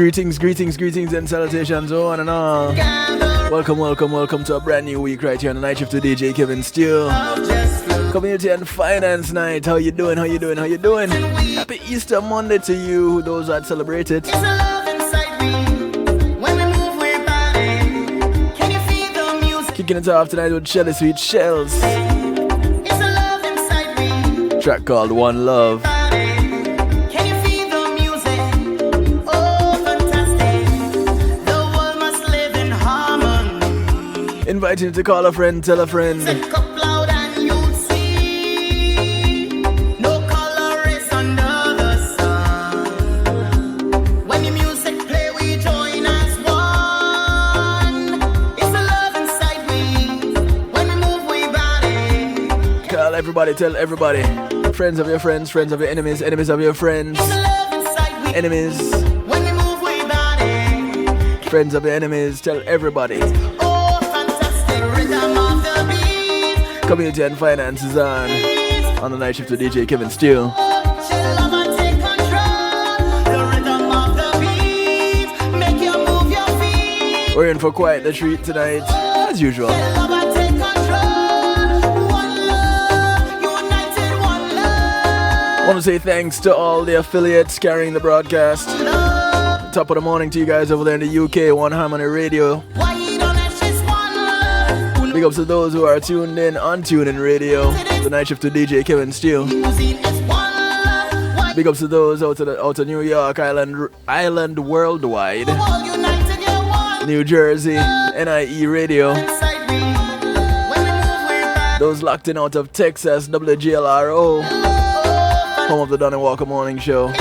Greetings and salutations on and all. Welcome to a brand new week right here on the night shift to DJ Kevin Steele. Community and Finance Night. How you doing? Happy Easter Monday to you, those that celebrate it. Kicking it off tonight with Shelly Sweet Shells. Track called One Love. Inviting you to call a friend, tell a friend. Everybody, tell everybody. Friends of your friends, friends of your enemies, enemies of your friends. Enemies. Friends of your enemies, tell everybody. Community and Finance is on the night shift with DJ Kevin Steele. We're in for quite the treat tonight, as usual. I want to say thanks to all the affiliates carrying the broadcast. Top of the morning to you guys over there in the UK, One Harmony Radio. Big ups to those who are tuned in on TuneIn Radio. The night shift to DJ Kevin Steele. Big ups to those out of New York, Island worldwide. New Jersey, NIE Radio. Those locked in out of Texas, WGLRO. Home of the Donnie Walker Morning Show.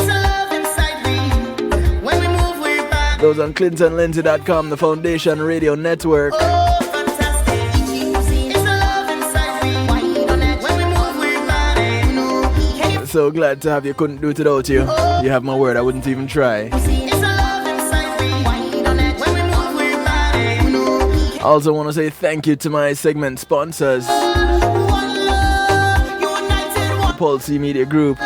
Those on ClintonLindsay.com, the Foundation Radio Network. So glad to have you, couldn't do it without you. You have my word, I wouldn't even try. Also want to say thank you to my segment sponsors. Pulse Media Group.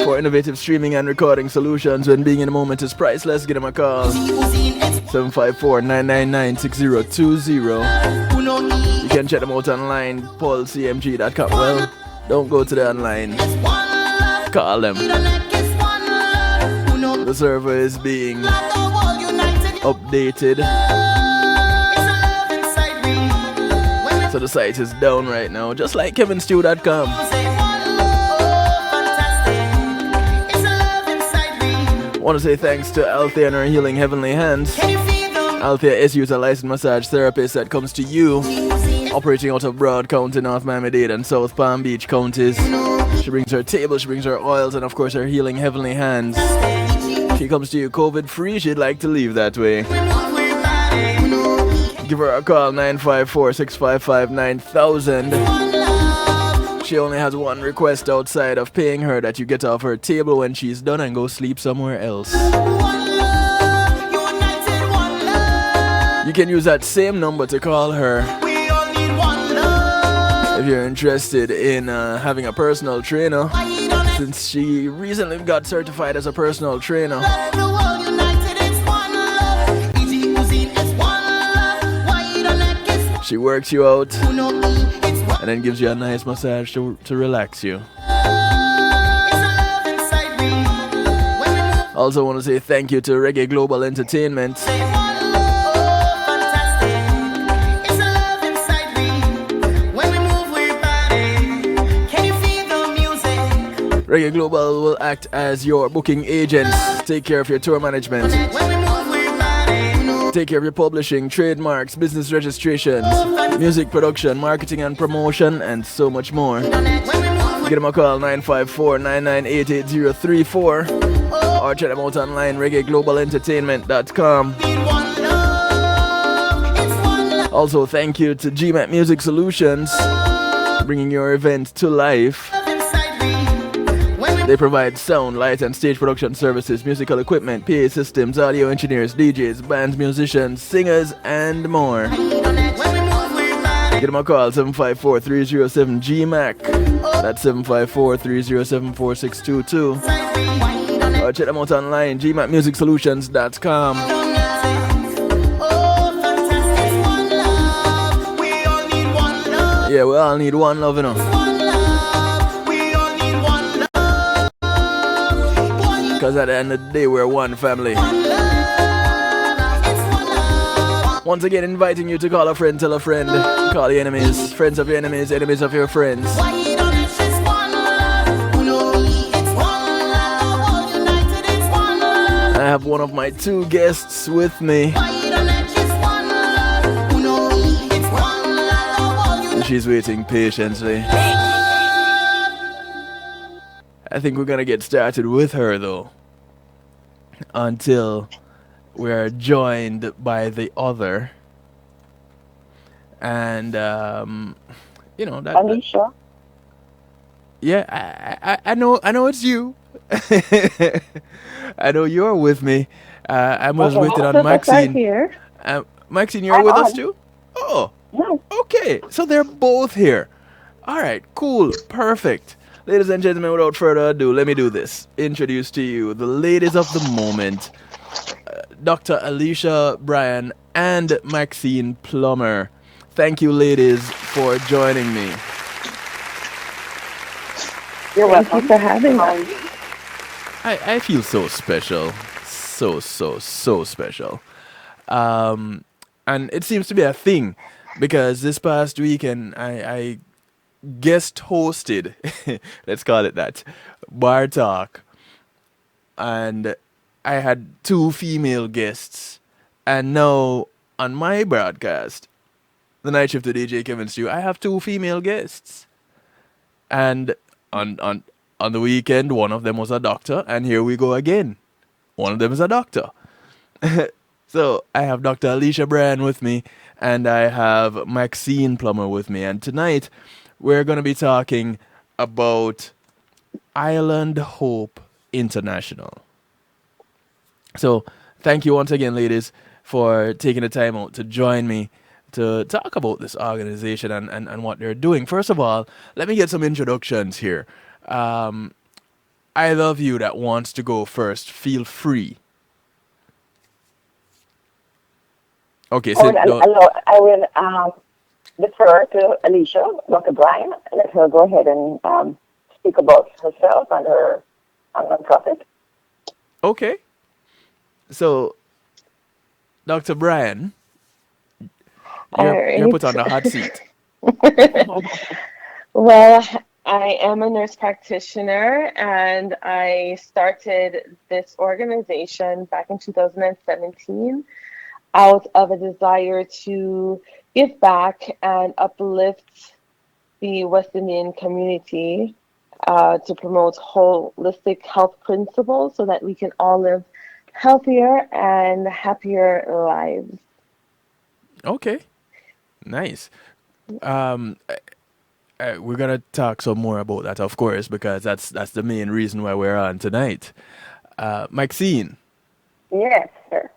For innovative streaming and recording solutions when being in the moment is priceless, give them a call. 754-999-6020. You can check them out online, paulcmg.com. Well, don't go to the online. Call them. The server is being updated. So the site is down right now, just like kevinstew.com. I want to say thanks to Alecia and her Healing Heavenly Hands. Alecia is a licensed massage therapist that comes to you, operating out of Broad County, North Miami-Dade, and South Palm Beach counties. She brings her table, she brings her oils, and of course her Healing Heavenly Hands. She comes to you COVID-free, she'd like to leave that way. Give her a call, 954-655-9000. She only has one request outside of paying her, that you get off her table when she's done and go sleep somewhere else. You can use that same number to call her if you're interested in having a personal trainer, since she recently got certified as a personal trainer. She works you out and then gives you a nice massage to relax you. Also want to say thank you to Reggae Global Entertainment. Reggae Global will act as your booking agents. Take care of your tour management. Take care of your publishing, trademarks, business registrations, music production, marketing and promotion, and so much more. Give them a call, 954-998-8034, or check them out online, reggaeglobalentertainment.com. Also, thank you to GMAT Music Solutions, bringing your event to life. They provide sound, light, and stage production services, musical equipment, PA systems, audio engineers, DJs, bands, musicians, singers, and more. Give them a call, 754-307-GMAC. That's 754-307-4622. Or check them out online, gmacmusicsolutions.com. Yeah, we all need one love, you know. Because at the end of the day, we're one family. Once again, inviting you to call a friend, tell a friend, call your enemies, friends of your enemies, enemies of your friends. I have one of my two guests with me. She's waiting patiently. I think we're gonna get started with her though, until we are joined by the other. And you know that. Alecia. Yeah, I know it's you. I know you're with me. I was waiting on Maxine. Here. Maxine, you're with us too? Oh, Yes. okay. So they're both here. All right, cool, perfect. Ladies and gentlemen, without further ado, let me do this. Introduce to you the ladies of the moment, Dr. Alecia, Bryan, and Maxine Plummer. Thank you, ladies, for joining me. You're welcome. Thank you for having us. I feel so special. So special. And it seems to be a thing because this past weekend I guest hosted, let's call it that, Bar Talk. And I had two female guests. And now on my broadcast, the Night Shift to DJ Kevin Stew, I have two female guests. And on the weekend, one of them was a doctor, and here we go again. One of them is a doctor. So I have Dr. Alecia Bryan with me, and I have Maxine Plummer with me. And tonight, we're going to be talking about Island Hope International. So thank you once again, ladies, for taking the time out to join me to talk about this organization and what they're doing. First of all, let me get some introductions here. Either of you that wants to go first, feel free. Okay, so I will defer to Alecia, Dr. Bryan. Let her go ahead and speak about herself and her nonprofit. Okay. So, Dr. Bryan, you're put on the hot seat. Well, I am a nurse practitioner, and I started this organization back in 2017 out of a desire to give back and uplift the West Indian community to promote holistic health principles so that we can all live healthier and happier lives. Okay, nice. We're gonna talk some more about that, of course, because that's the main reason why we're on tonight. Maxine. Yes, sir.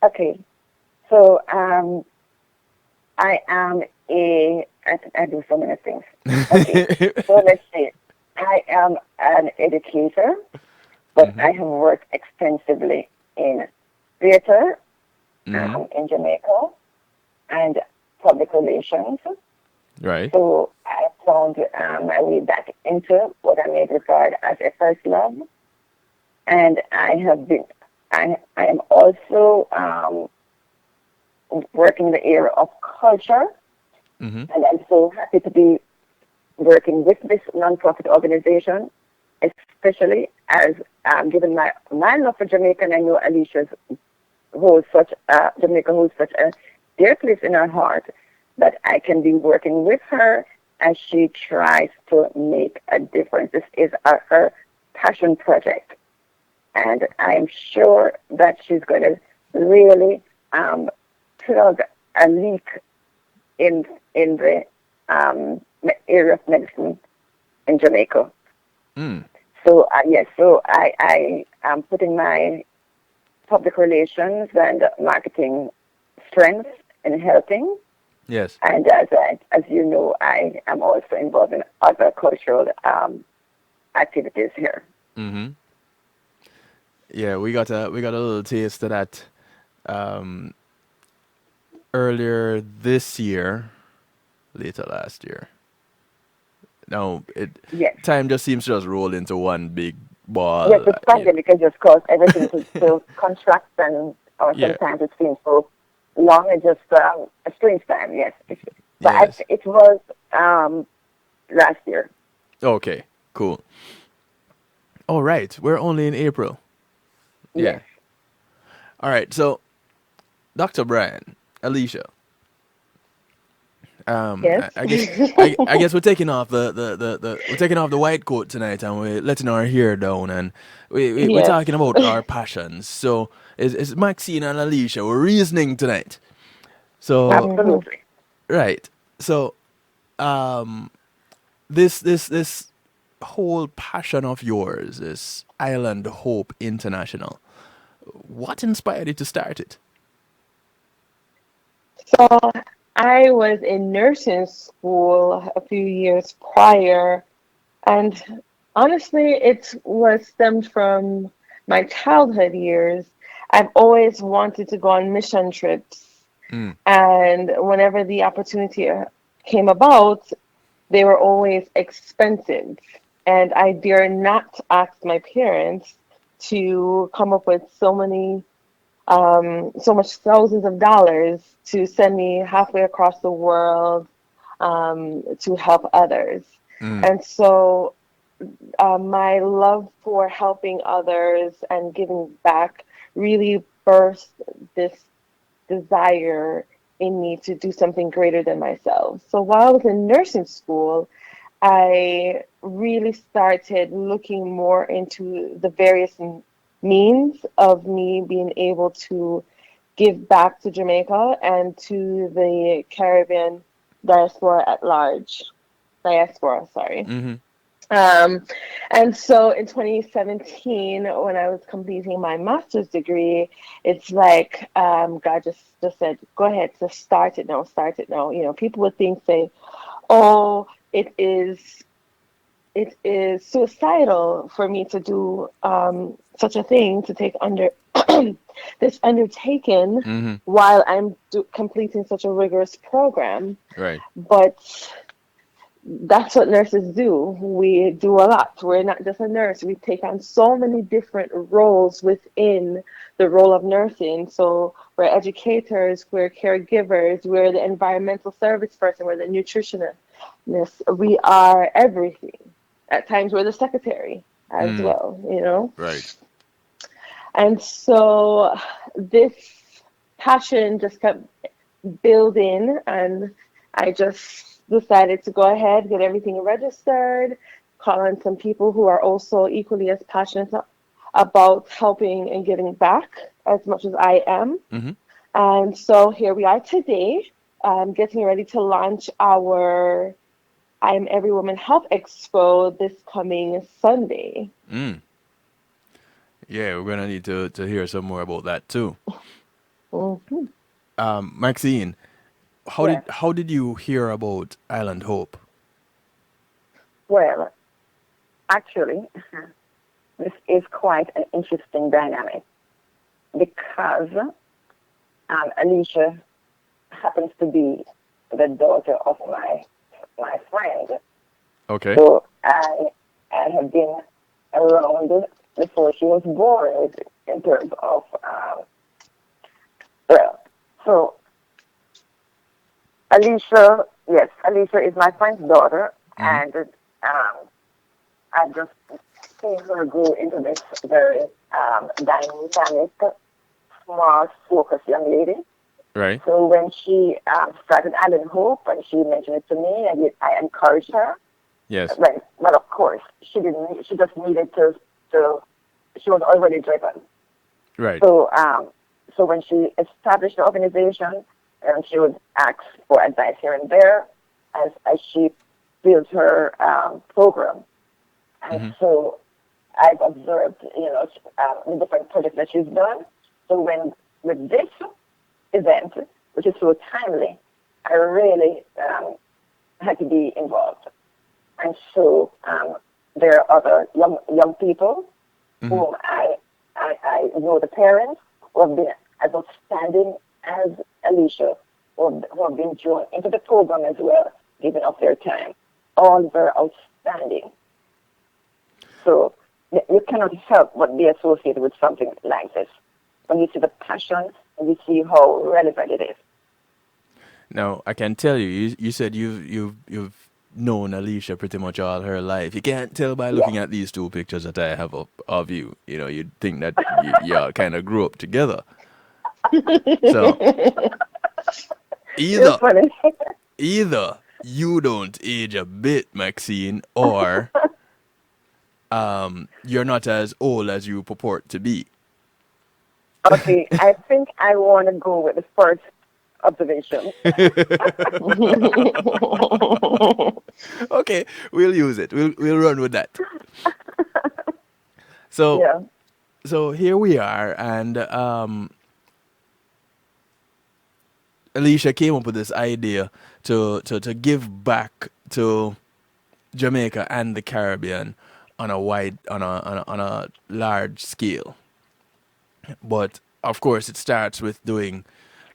Okay, so I am I do so many things. Okay, so let's see. I am an educator, but I have worked extensively in theater in Jamaica and public relations. Right. So I found my way back into what I may regard as a first love, and I am also working in the area of culture, and I'm so happy to be working with this nonprofit organization, especially as given my love for Jamaica, and I know Alicia's Jamaica holds such a dear place in her heart that I can be working with her as she tries to make a difference. This is her passion project. And I'm sure that she's going to really plug a leak in the area of medicine in Jamaica. So I am putting my public relations and marketing strengths in helping. Yes. And as you know, I am also involved in other cultural activities here. Mm-hmm. Yeah, we got a little taste of that um, earlier this year, later last year. No, it Yes. time just seems to just roll into one big Yes, ball. this pandemic has just caused everything to contract, and or Yeah. sometimes it seems so long and just a strange time. Yes, but Yes. it was last year. Okay. Cool. All right. We're only in April. Yeah. Yes, All right. So, Dr. Bryan, Alecia, Yes. I guess I guess we're taking off the we're taking off the white coat tonight, and we're letting our hair down, and we're Yes. talking about our passions. So it's Maxine and Alecia. We're reasoning tonight. So Mhm. absolutely. right. So this whole passion of yours, this Island Hope International. What inspired you to start it? So I was in nursing school a few years prior, and honestly, it was stemmed from my childhood years. I've always wanted to go on mission trips, Mm, and whenever the opportunity came about, they were always expensive. And I dare not ask my parents to come up with so much thousands of dollars to send me halfway across the world to help others. mm, And so my love for helping others and giving back really burst this desire in me to do something greater than myself. So while I was in nursing school, I really started looking more into the various means of me being able to give back to Jamaica and to the Caribbean diaspora at large. Diaspora, sorry. mm-hmm. Um, and so in 2017, when I was completing my master's degree, it's like God just said, "Go ahead, just start it now, start it now." You know, people would say, "Oh, it is suicidal for me to do such a thing, to take under this undertaken Mm-hmm. while I'm completing such a rigorous program." Right. But that's what nurses do. We do a lot. We're not just a nurse. We take on so many different roles within the role of nursing. So we're educators, we're caregivers, we're the environmental service person, we're the nutritionist. We are everything. At times we're the secretary as Mm, well, you know? right. And so this passion just kept building, and I just decided to go ahead, get everything registered, call on some people who are also equally as passionate about helping and giving back as much as I am. Mm-hmm. And so here we are today, getting ready to launch our I Am Every Woman Health Expo this coming Sunday. Mm. Yeah, we're gonna need to hear some more about that too. Mhm. Maxine, Yes. how did you hear about Island Hope? Well, actually, this is quite an interesting dynamic because Alecia happens to be the daughter of my friend. Okay. So I have been around before she was born in terms of well. So Alecia, yes, Alecia is my friend's daughter, Mm-hmm. and I've just seen her grow into this very dynamic, smart, focused young lady. Right. So when she started Island Hope and she mentioned it to me, I encouraged her. Yes. Well, of course, she didn't. She just needed to. She was already driven. Right. So, so when she established the organization, she would ask for advice here and there as she built her program. And Mm-hmm. so I've observed, the different projects that she's done. So with this event, which is so timely, I really had to be involved. And so there are other young people whom I know the parents who have been as outstanding as Alecia, who have been joined into the program as well, giving up their time. All very outstanding. So you cannot help but be associated with something like this. When you see the passion and you see how relevant it is. Now, I can tell you, you said you've known Alecia pretty much all her life. You can't tell by looking at these two pictures that I have up of you. You know, you'd think that y'all kind of grew up together. So, You're funny. either you don't age a bit, Maxine, or you're not as old as you purport to be. Okay, I think I want to go with the first observation. Okay, we'll use it. We'll run with that. So Yeah. so here we are, and Alecia came up with this idea to give back to Jamaica and the Caribbean on a large scale. But of course, it starts with doing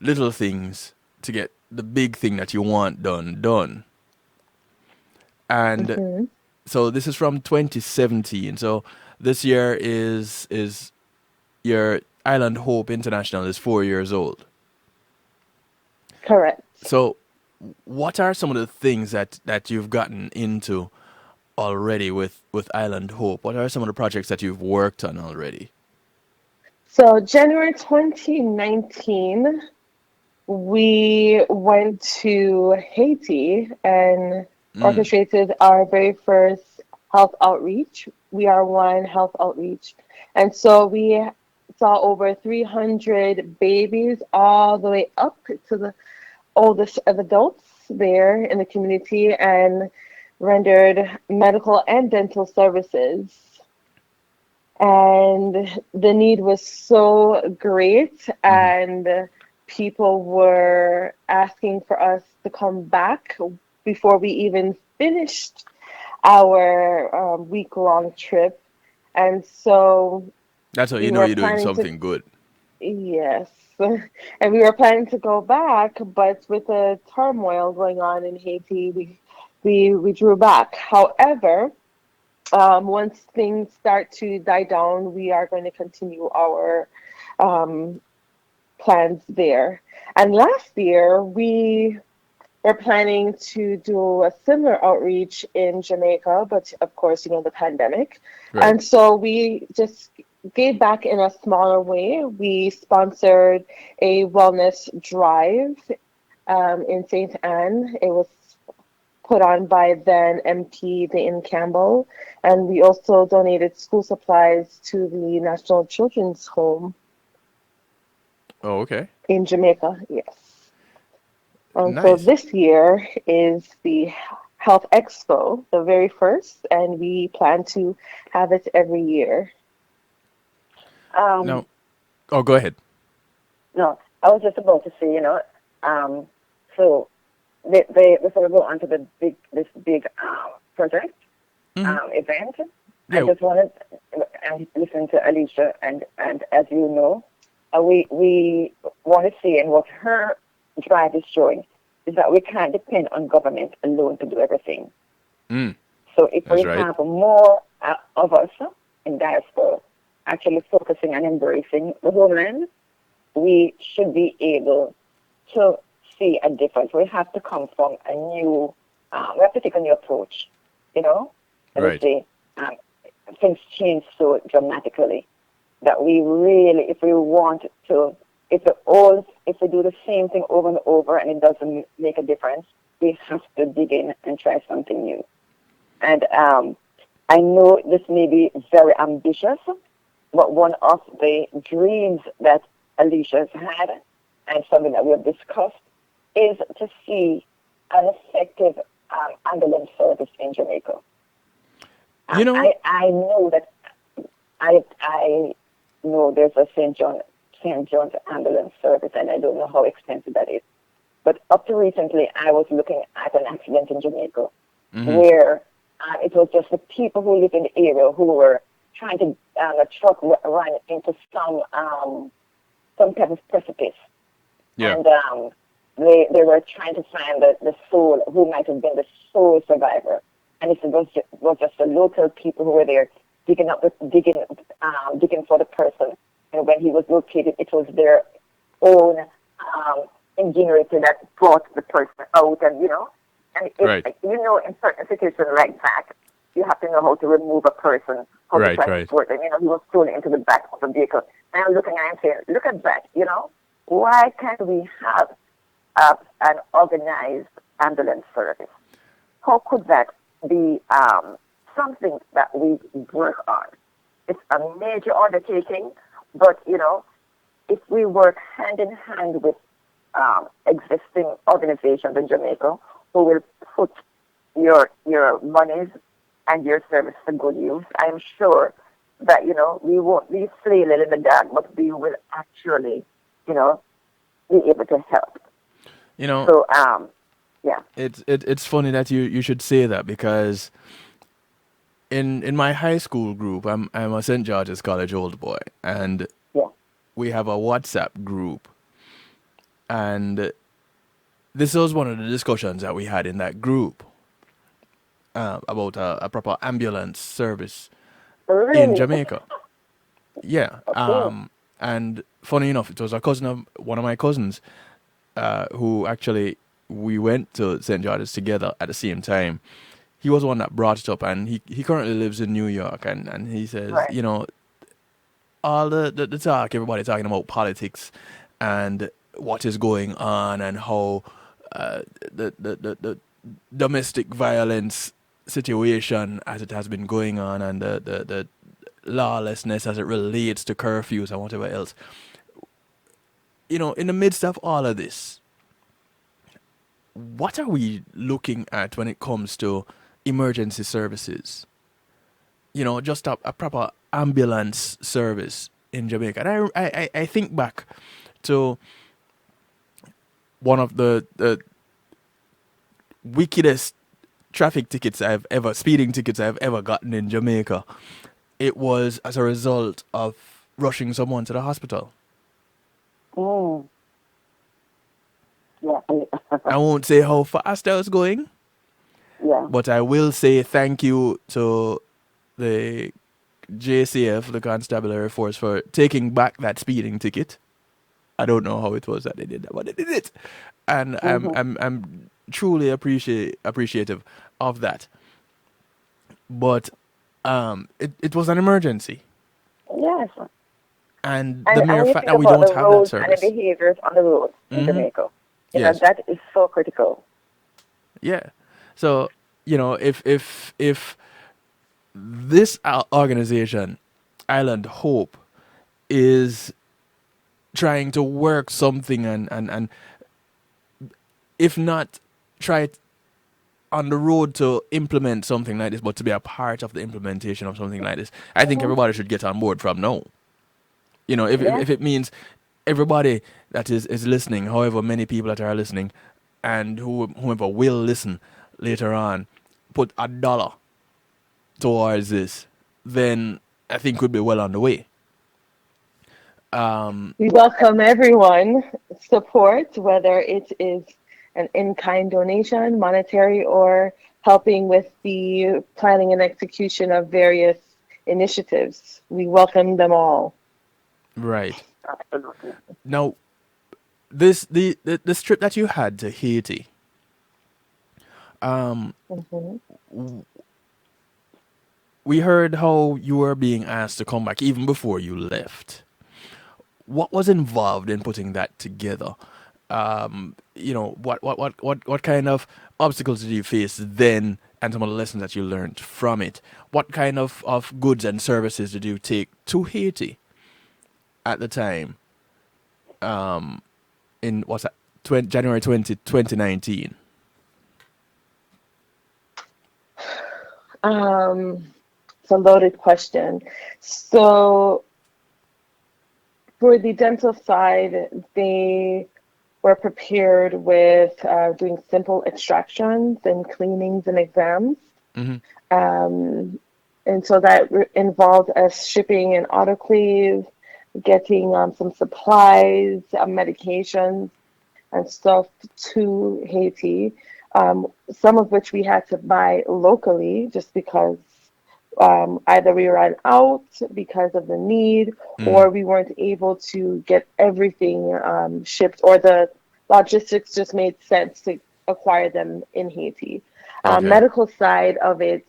little things to get the big thing that you want done. And so this is from 2017. So this year is your Island Hope International is 4 years old. Correct. So what are some of the things that you've gotten into already with Island Hope? What are some of the projects that you've worked on already? So January 2019, we went to Haiti and orchestrated our very first health outreach. We are one health outreach. And so we saw over 300 babies all the way up to the oldest of adults there in the community and rendered medical and dental services. And the need was so great, and people were asking for us to come back before we even finished our week-long trip. And so That's how we you know were you're doing planning something good. yes. And we were planning to go back, but with the turmoil going on in Haiti, we drew back. However, once things start to die down, we are going to continue our plans there. And last year, we were planning to do a similar outreach in Jamaica, but of course, the pandemic. Right. And so we just gave back in a smaller way. We sponsored a wellness drive in St. Anne. It was put on by then MP Dayton Campbell, and we also donated school supplies to the National Children's Home Oh, okay. in Jamaica. Yes. And so Nice. this year is the Health Expo, the very first, and we plan to have it every year. No. Oh, go ahead. No, I was just about to say, so before we go on to this big project event, Yeah. I just wanted to listen to Alecia, and as you know, we want to see, and what her drive is showing is that we can't depend on government alone to do everything. So if That's we right. have more of us in diaspora actually focusing and embracing the homeland, we should be able to see a difference. We have to come from a new, we have to take a new approach, Right. Say, things change so dramatically that we really, if we want to, if we do the same thing over and over and it doesn't make a difference, we have to dig in and try something new. And I know this may be very ambitious, but one of the dreams that Alecia's had, and something that we have discussed, is to see an effective ambulance service in Jamaica. I know that I know there's a St. John's ambulance service, and I don't know how expensive that is. But up to recently, I was looking at an accident in Jamaica where It was just the people who live in the area who were trying to, a truck ran into some type of precipice. Yeah. And they were trying to find the soul, who might have been the sole survivor. And it was just the local people who were there digging for the person. And when he was located, it was their own ingenuity that brought the person out. And, and in certain situations like that, you have to know how to remove a person, how to transport them. He was thrown into the back of the vehicle. And I'm looking at him saying, look at that, why can't we have an organized ambulance service? How could that be something that we work on? It's a major undertaking, but, if we work hand in hand with existing organizations in Jamaica who will put your monies and your service to good use, I'm sure that, we won't be flailing in the dark, but we will actually, be able to help. So, yeah. It's funny that you should say that, because in my high school group, I'm a St. George's College old boy, and we have a WhatsApp group, and this was one of the discussions that we had in that group about a proper ambulance service in Jamaica. Yeah. Okay. And funny enough, it was a cousin of one of my cousins who actually, we went to St. George's together at the same time. He was the one that brought it up, and he currently lives in New York, and he says, all the talk, everybody talking about politics and what is going on, and how the domestic violence situation as it has been going on, and the lawlessness as it relates to curfews and whatever else. In the midst of all of this, what are we looking at when it comes to emergency services? Just a proper ambulance service in Jamaica. And I think back to one of the wickedest speeding tickets I've ever gotten in Jamaica. It was as a result of rushing someone to the hospital. Oh. Yeah. I won't say how fast I was going. Yeah. But I will say thank you to the JCF, the Constabulary Force, for taking back that speeding ticket. I don't know how it was that they did that, but they did it, and I'm truly appreciative of that. But it was an emergency. Yes. And the mere fact that we don't have that service. And the behaviors on the road in Jamaica, that is so critical. Yeah. So, if this organization, Island Hope, is trying to work something and if not try it on the road to implement something like this, but to be a part of the implementation of something like this, I think everybody should get on board from now. If it means everybody that is listening, however many people that are listening, and whoever will listen later on, put $1 towards this, then I think we'll be well on the way. We welcome everyone support, whether it is an in-kind donation, monetary, or helping with the planning and execution of various initiatives. We welcome them all. Right. Absolutely. Now, this trip that you had to Haiti, we heard how you were being asked to come back even before you left. What was involved in putting that together? What kind of obstacles did you face then, and some of the lessons that you learned from it? What kind of goods and services did you take to Haiti at the time? In what's that? January 2019. It's a loaded question. So for the dental side, they were prepared with doing simple extractions and cleanings and exams. And so that involved us shipping an autoclave, getting some supplies, medications, and stuff to Haiti, some of which we had to buy locally just because either we ran out because of the need or we weren't able to get everything shipped, or the logistics just made sense to acquire them in Haiti. Okay. Medical side of it,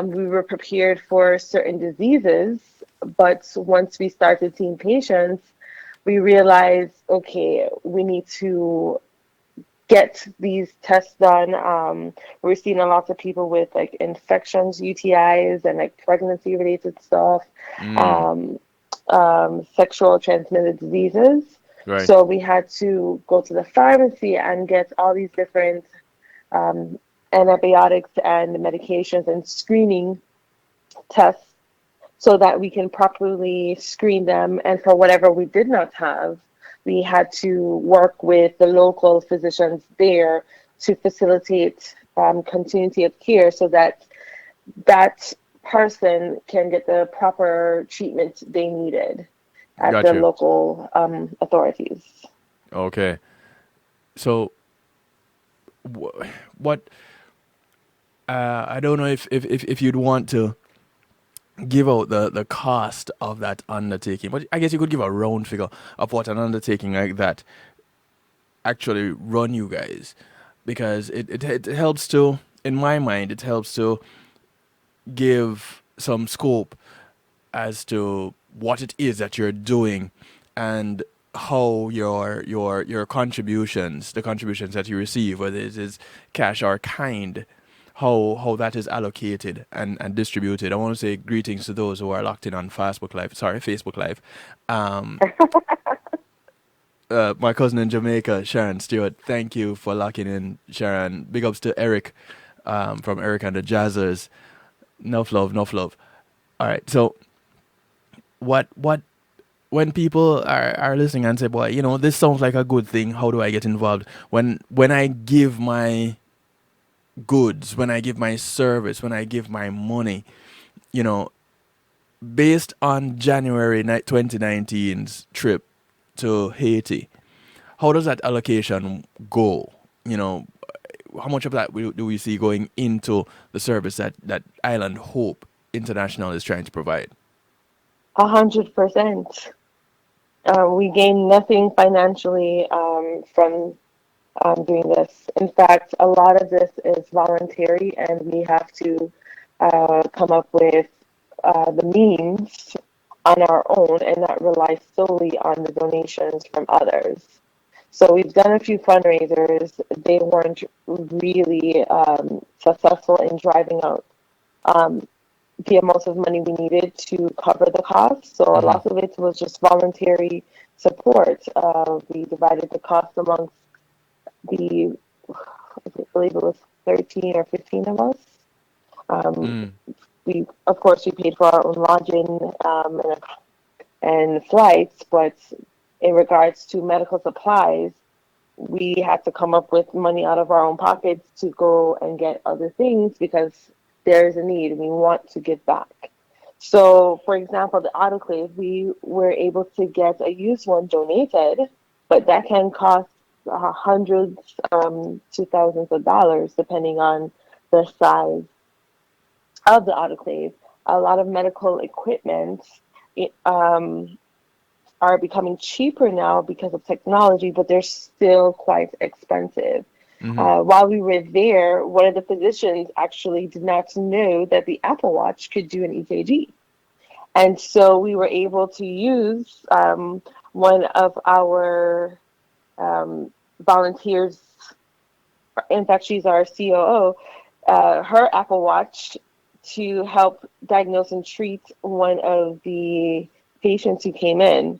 we were prepared for certain diseases, but once we started seeing patients, we realized, okay, we need to get these tests done. We're seeing a lot of people with like infections, UTIs, and like pregnancy related stuff, sexual transmitted diseases. Right. So we had to go to the pharmacy and get all these different antibiotics and medications and screening tests so that we can properly screen them. And for whatever we did not have, we had to work with the local physicians there to facilitate continuity of care so that that person can get the proper treatment they needed at Got the you. local authorities. Okay. So, what? I don't know if you'd want to give out the cost of that undertaking, but I guess you could give a round figure of what an undertaking like that actually run you guys, because it helps to, in my mind, it helps to give some scope as to what it is that you're doing and how your contributions, the contributions that you receive, whether it is cash or kind, how that is allocated and distributed. I want to say greetings to those who are locked in on Facebook Live. Um, my cousin in Jamaica, Sharon Stewart. Thank you for locking in, Sharon. Big ups to Eric, from Eric and the Jazzers. Enough love, enough love. All right, so what when people are listening and say, boy, this sounds like a good thing, how do I get involved? When I give my goods, when I give my service, when I give my money, you know, based on January 2019's trip to Haiti, how does that allocation go? How much of that do we see going into the service that Island Hope International is trying to provide? 100%. We gain nothing financially from doing this. In fact, a lot of this is voluntary, and we have to come up with the means on our own and not rely solely on the donations from others. So we've done a few fundraisers. They weren't really successful in driving out the amount of money we needed to cover the cost. So a lot of it was just voluntary support. We divided the cost amongst I believe it was 13 or 15 of us. Of course, we paid for our own lodging and flights, but in regards to medical supplies, we had to come up with money out of our own pockets to go and get other things because there is a need. We want to give back. So, for example, the autoclave, we were able to get a used one donated, but that can cost hundreds to thousands of dollars depending on the size of the autoclave. A lot of medical equipment are becoming cheaper now because of technology, but they're still quite expensive. While we were there, one of the physicians actually did not know that the Apple Watch could do an EKG. And so we were able to use one of our volunteers, in fact, she's our COO, her Apple Watch to help diagnose and treat one of the patients who came in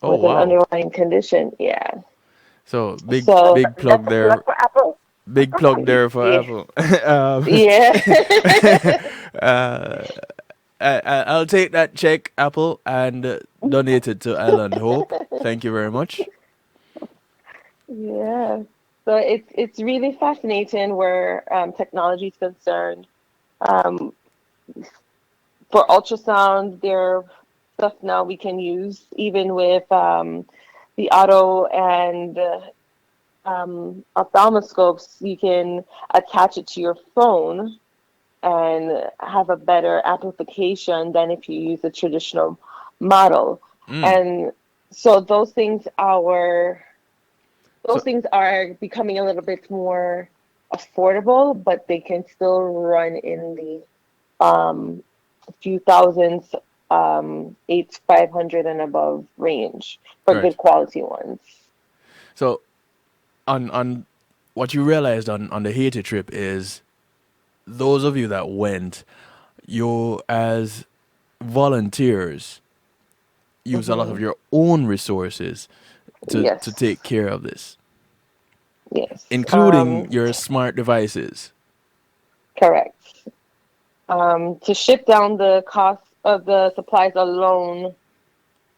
with an underlying condition. Yeah. So big plug there. For Apple. Big plug there for Apple. Yeah. I'll take that check, Apple, and donate it to Island Hope. Thank you very much. Yeah. So it's really fascinating where technology is concerned. Um, for ultrasound, there are stuff now we can use even with the auto and ophthalmoscopes. You can attach it to your phone and have a better amplification than if you use a traditional model. Mm. And so those So things are becoming a little bit more affordable, but they can still run in the few thousands, 500 and above range for right. good quality ones. So on what you realized on the Haiti trip is those of you that went, you as volunteers use a lot of Hmm. your own resources to Yes, take care of this, yes, including your smart devices. correct. To ship down the cost of the supplies alone,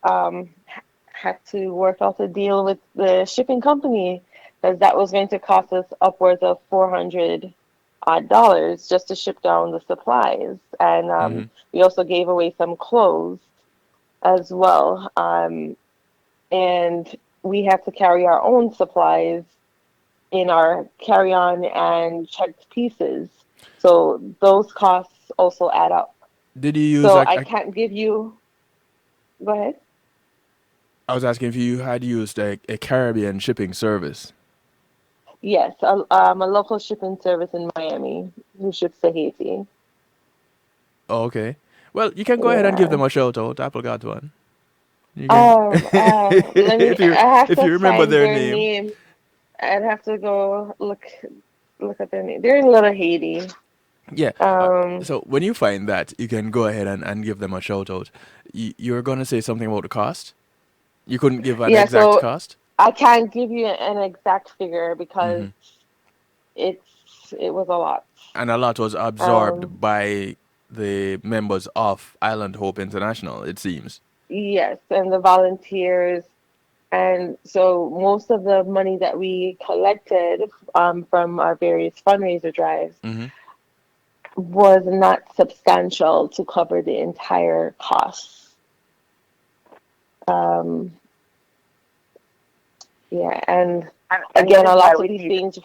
had to work out a deal with the shipping company because that was going to cost us upwards of $400 just to ship down the supplies, and Hmm. we also gave away some clothes as well, and we have to carry our own supplies in our carry-on and checked pieces, so those costs also add up. Did you use So like I can't give you. Go ahead. I was asking if you had used a Caribbean shipping service. Yes, a local shipping service in Miami who ships to Haiti. Oh, okay. Well, you can go ahead and give Yeah. them a shout out. Apple got one. You can Let me. I have if to you remember find their their name. name. I'd have to go look at their name. They're in Little Haiti. Yeah. Um. So when you find that, you can go ahead and give them a shout out. You're gonna say something about the cost. You couldn't give an Yeah. exact So cost. I can't give you an exact figure because Hmm. it was a lot. And a lot was absorbed Um. by the members of Island Hope International. It seems. Yes, and the volunteers. And so most of the money that we collected from our various fundraiser drives Hmm. was not substantial to cover the entire costs. Um, yeah, and And that again, is why we need.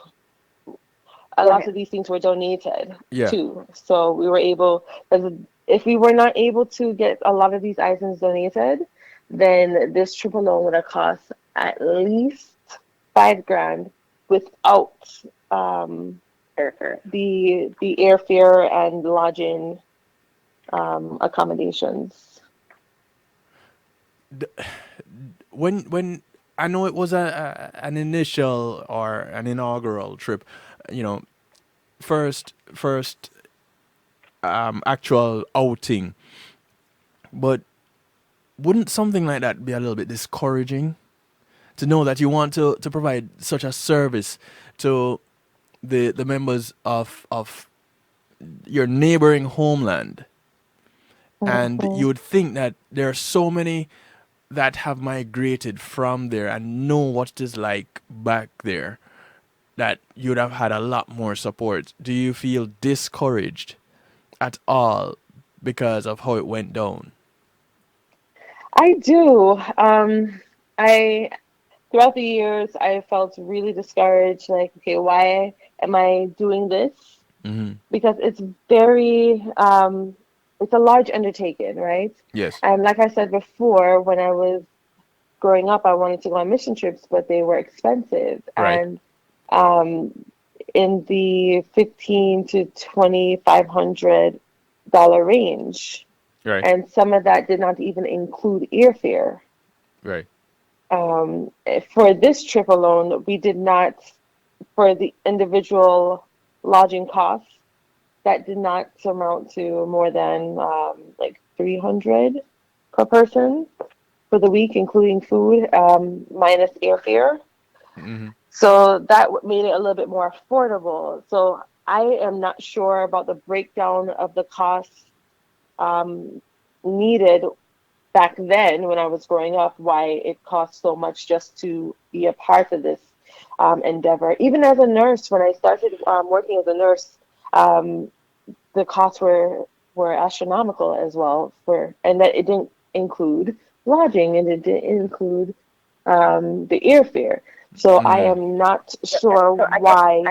a Go lot ahead. of these things were donated Yeah. too. So we were able, because if we were not able to get a lot of these items donated, then this trip alone would have cost at least 5 grand without um, Sure. the airfare and lodging accommodations. When I know it was an initial or an inaugural trip, you know, first actual outing, but wouldn't something like that be a little bit discouraging to know that you want to provide such a service to the members of your neighboring homeland, and you Mhm. would think that there are so many that have migrated from there and know what it is like back there, that you'd have had a lot more support. Do you feel discouraged at all because of how it went down? I do. I throughout the years, I felt really discouraged. Like, okay, why am I doing this? Hmm. Because it's a large undertaking, right? Yes. And like I said before, when I was growing up, I wanted to go on mission trips, but they were expensive. Right. And um, in the 15 to $2,500 range, Right. and some of that did not even include airfare. Right. For this trip alone, we did not, for the individual lodging costs, that did not amount to more than like 300 per person for the week, including food, minus airfare. Hmm. So that made it a little bit more affordable. So I am not sure about the breakdown of the costs um, needed back then when I was growing up, why it cost so much just to be a part of this endeavor. Even as a nurse, when I started working as a nurse, um, the costs were astronomical as well, and that it didn't include lodging, and it didn't include the airfare. So I Mm. am not Yeah, sure so why.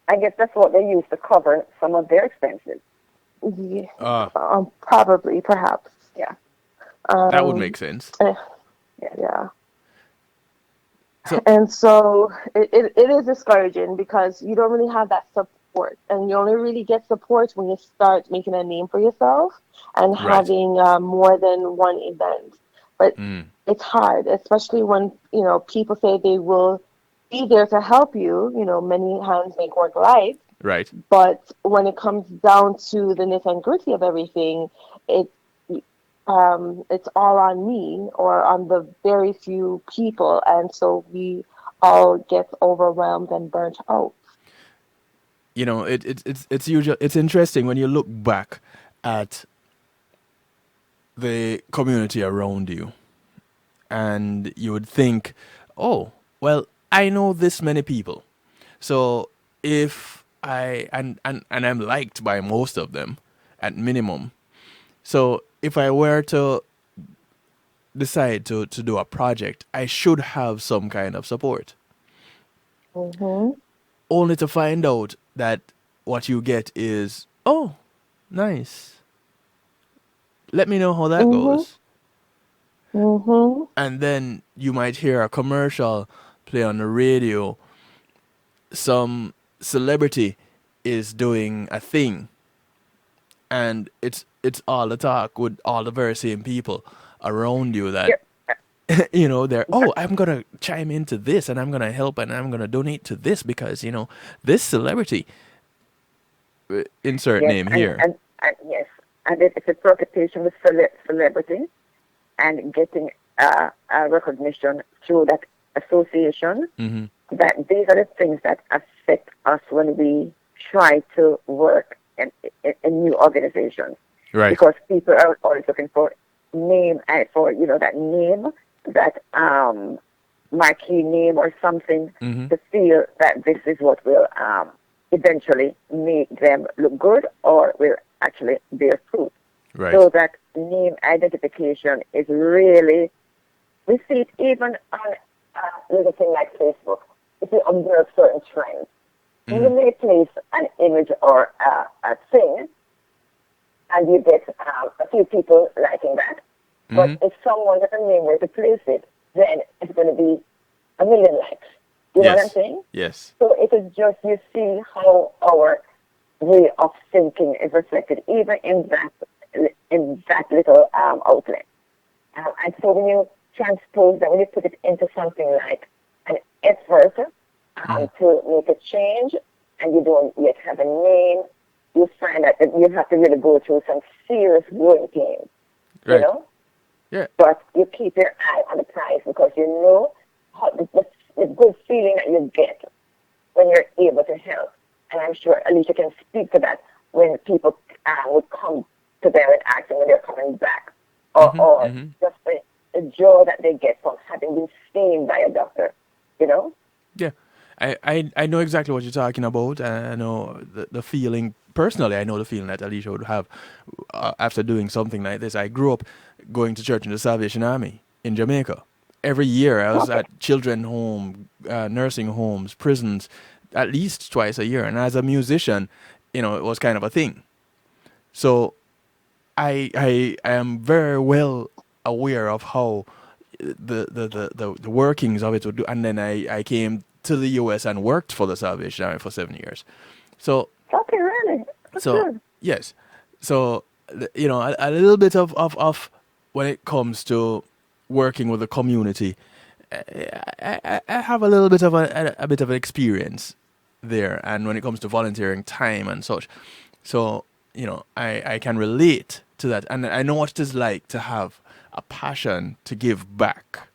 I guess that's what they use to cover some of their expenses. Yeah, Ah, probably, perhaps. Yeah. that would make Um, sense. eh, Yes. yeah. So, And so it is discouraging because you don't really have that support. And you only really get support when you start making a name for yourself and right. having more than one event. But Mm. it's hard, especially when, people say they will be there to help you. Many hands make work light. Right. But when it comes down to the nitty and gritty of everything, it it's all on me or on the very few people, and so we all get overwhelmed and burnt out. It's usual. It's interesting when you look back at the community around you, and you would think, oh, well, I know this many people, so if and I'm liked by most of them, at minimum. So if I were to decide to do a project, I should have some kind of support. Mm-hmm. Only to find out that what you get is, oh, nice. Let me know how that Mm-hmm. goes. Mm-hmm. And then you might hear a commercial play on the radio. Some celebrity is doing a thing, and it's all the talk with all the very same people around you that Yeah. they're, oh, I'm gonna chime into this and I'm gonna help and I'm gonna donate to this because this celebrity, insert Yes. name here. And yes. And it's a preoccupation with celebrity and getting recognition through that association. Hmm. That these are the things that affect us when we try to work in new organizations, Right. because people are always looking for name and for that name, that marquee name or something, Hmm. to feel that this is what will eventually make them look good or will actually bear fruit. Right. So that name identification is really, we see it even on a little thing like Facebook. If you observe certain trends, Hmm. you may place an image or a thing, and you get a few people liking that. But Hmm. if someone with a name were to place it, then it's going to be a million likes. You know what I'm Yes. saying? Yes. So it is just, you see how our way of thinking is reflected even in that little outlet. And so when you transpose that, when you put it into something like an effort Hmm. to make a change, and you don't yet have a name, you find that you have to really go through some serious growing pains, you Right. know? Yeah. But you keep your eye on the prize because you know how the good feeling that you get when you're able to help. And I'm sure Alecia can speak to that when people would come to them and ask them when they're coming back, Hmm. or Hmm. just the joy that they get from having been seen by a doctor, you know? Yeah. I know exactly what you're talking about. I know the feeling personally. I know the feeling that Alicia would have after doing something like this. I grew up going to church in the Salvation Army in Jamaica. Every year I was Okay. at children home, nursing homes, prisons, at least twice a year. And as a musician, it was kind of a thing. So I am very well aware of how the workings of it would do. And then I came to the US and worked for the Salvation Army for 7 years. So Okay, really? That's so good. yes, so a little bit of when it comes to working with the community, I have a little bit of a bit of an experience there, and when it comes to volunteering time and such, so I can relate to that, and I know what it is like to have a passion to give back,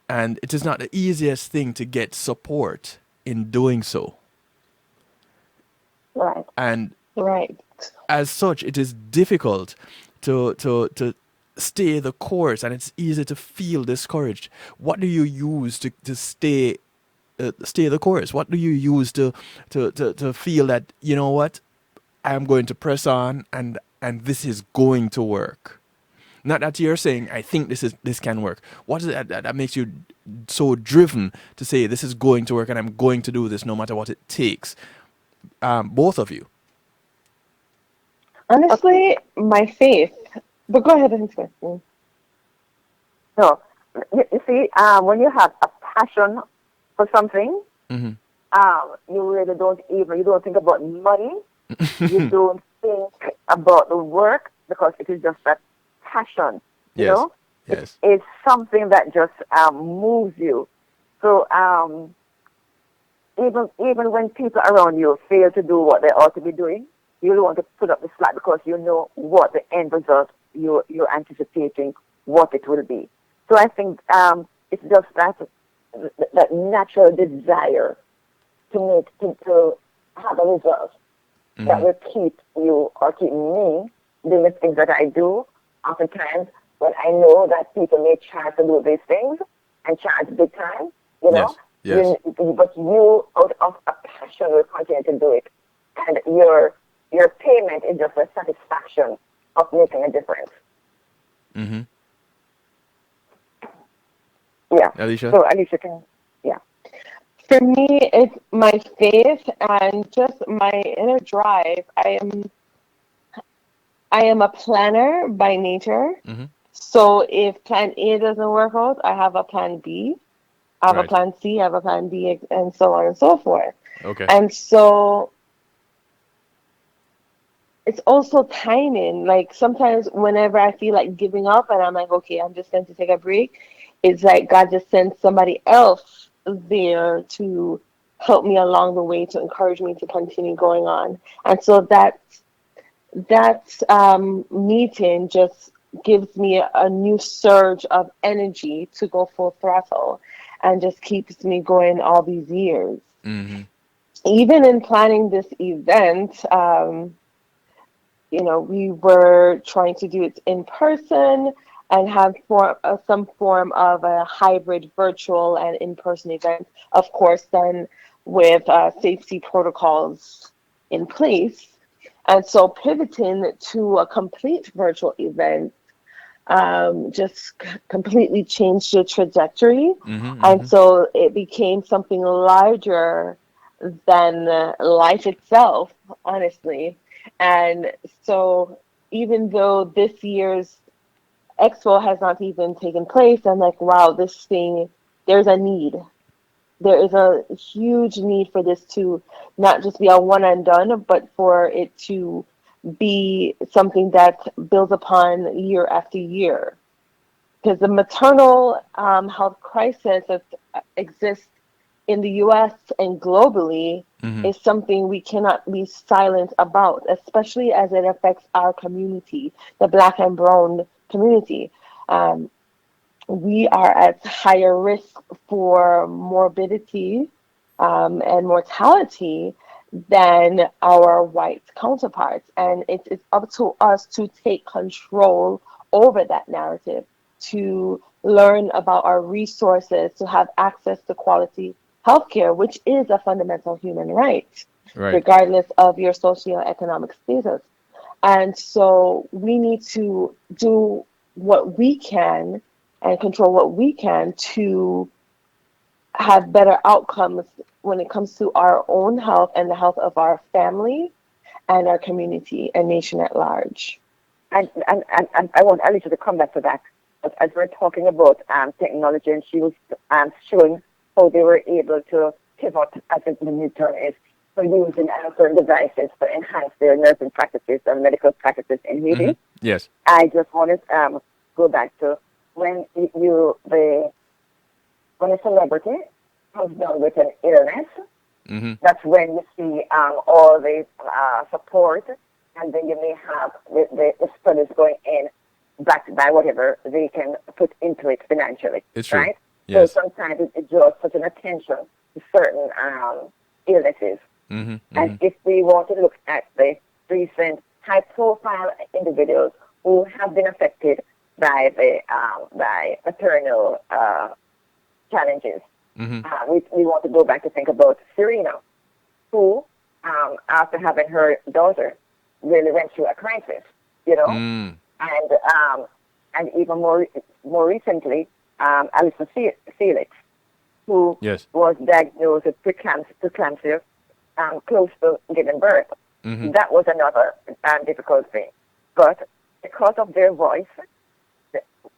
and it is not the easiest thing to get support in doing so, Right. and Right. as such, it is difficult to stay the course, and it's easy to feel discouraged. What do you use to stay the course? What do you use to feel that, you know what, I am going to press on, and this is going to work. Not that you're saying, I think this can work. What is it that makes you so driven to say this is going to work and I'm going to do this no matter what it takes? Both of you. Honestly, my faith. But go ahead and explain. No, you see, when you have a passion for something, Mm-hmm. you really you don't think about money. You don't think about the work because it is just that passion. You Yes. know, Yes. it's something that just moves you. So even when people around you fail to do what they ought to be doing, you don't want to put up the slack because you know what the end result you're anticipating, what it will be. So I think it's just that natural desire to have a result that will keep you or keep me doing the things that I do. Oftentimes, when I know that people may charge to do these things and charge big time, you know, Yes. but you out of a passion will continue to do it, and your payment is just a satisfaction of making a difference. Mm-hmm. Yeah. Alecia? So Alecia can, yeah. For me, it's my faith and just my inner drive. I am a planner by nature. Mm-hmm. So if plan A doesn't work out, I have a plan B. I have a Right. plan C, I have a plan D, and so on and so forth. Okay. And so it's also timing. Like sometimes whenever I feel like giving up and I'm like, okay, I'm just going to take a break, it's like God just sends somebody else there to help me along the way to encourage me to continue going on. And so that meeting just gives me a new surge of energy to go full throttle and just keeps me going all these years. Mm-hmm. Even in planning this event, we were trying to do it in person and have some form of a hybrid virtual and in-person event, of course, done with safety protocols in place. And so pivoting to a complete virtual event just completely changed the trajectory. Mm-hmm. And Mm-hmm. so it became something larger than life itself, honestly. And so even though this year's Expo has not even taken place, I'm like, wow, this thing, there's a need. There is a huge need for this to not just be a one and done, but for it to be something that builds upon year after year. Because the maternal health crisis that exists in the US and globally Mm-hmm. is something we cannot be silent about, especially as it affects our community, the Black and Brown community. Um, we are at higher risk for morbidity and mortality than our white counterparts. And it is up to us to take control over that narrative, to learn about our resources, to have access to quality healthcare, which is a fundamental human right, Right. regardless of your socioeconomic status. And so we need to do what we can and control what we can to have better outcomes when it comes to our own health and the health of our family and our community and nation at large. And I want Alicia to come back to that. As we're talking about technology, and she was showing how they were able to pivot, I think the new term is, for using certain devices to enhance their nursing practices and medical practices in Haiti. Mm-hmm. Yes. I just wanted to go back to when when a celebrity comes down with an illness, Mm-hmm. that's when you see all the support, and then you may have the studies going in, backed by whatever they can put into it financially, It's true. right? Yes. So sometimes it draws such an attention to certain illnesses. Mm-hmm. And Mm-hmm. if we want to look at the recent high-profile individuals who have been affected by maternal challenges, Mm-hmm. we want to go back to think about Serena, who, after having her daughter, really went through a crisis, you know. Mm. And even more recently, Alecia Felix, who Yes. was diagnosed with preeclampsia close to giving birth. Mm-hmm. That was another difficult thing. But because of their voice,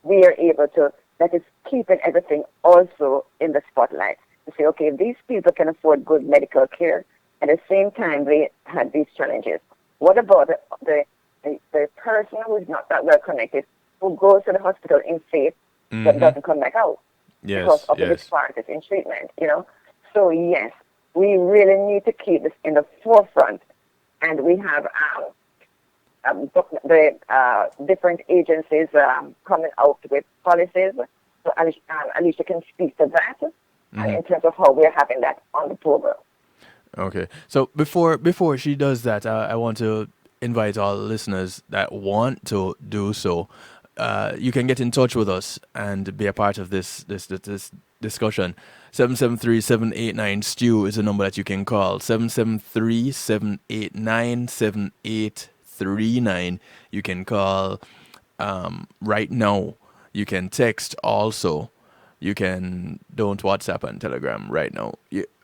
we are able to, that is keeping everything also in the spotlight. To say, okay, these people can afford good medical care. At the same time, they had these challenges. What about the person who is not that well connected, who goes to the hospital in faith but doesn't come back out because Yes. of the Yes. disparities in treatment, you know? So, yes, we really need to keep this in the forefront. And we have the different agencies coming out with policies. So Alecia can speak to that in terms of how we're having that on the program. Okay. So before she does that, I want to invite all listeners that want to do so. You can get in touch with us and be a part of this discussion. 773-789 is the number that you can call. 773-789-7839. You can call right now. You can text also. You can don't WhatsApp and Telegram right now,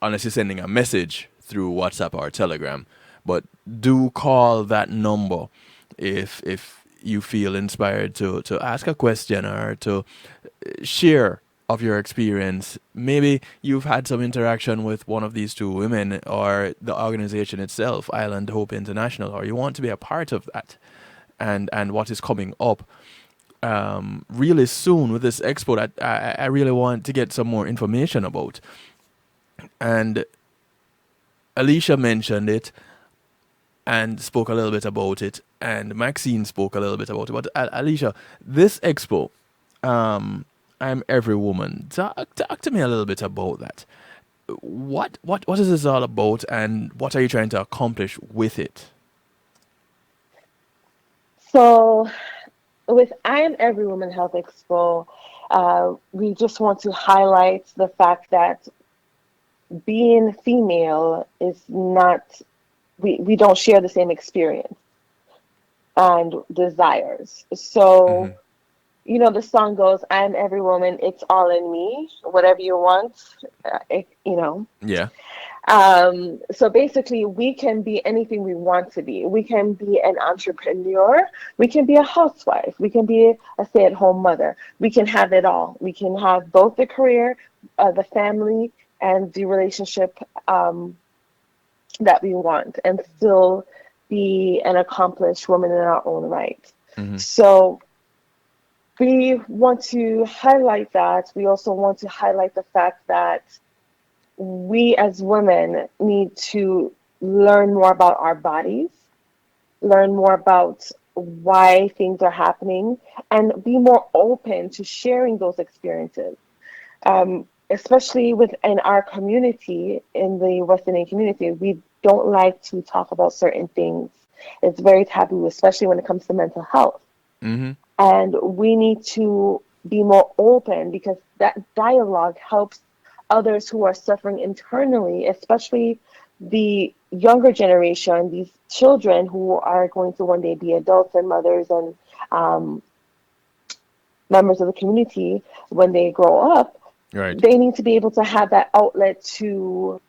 unless you're sending a message through WhatsApp or Telegram. But do call that number if you feel inspired to ask a question or to share of your experience. Maybe you've had some interaction with one of these two women or the organization itself, Island Hope International, or you want to be a part of that and what is coming up really soon with this expo that I really want to get some more information about. And Alecia mentioned it and spoke a little bit about it, and Maxine spoke a little bit about it. But Alecia, this expo, I'm Every Woman. Talk to me a little bit about that. What is this all about, and what are you trying to accomplish with it? So, with I Am Every Woman Health Expo, we just want to highlight the fact that being female is not, we don't share the same experience and desires. So, you know, the song goes, I'm every woman, it's all in me, whatever you want, you know. Yeah. So basically, we can be anything we want to be. We can be an entrepreneur. We can be a housewife. We can be a stay-at-home mother. We can have it all. We can have both the career, the family, and the relationship that we want, and still be an accomplished woman in our own right. So we want to highlight that. We also want to highlight the fact that we as women need to learn more about our bodies, learn more about why things are happening, and be more open to sharing those experiences. Especially within our community, in the West Indian community, we don't like to talk about certain things. It's very taboo, especially when it comes to mental health. And we need to be more open, because that dialogue helps others who are suffering internally, especially the younger generation, these children who are going to one day be adults and mothers and members of the community when they grow up. Right. They need to be able to have that outlet to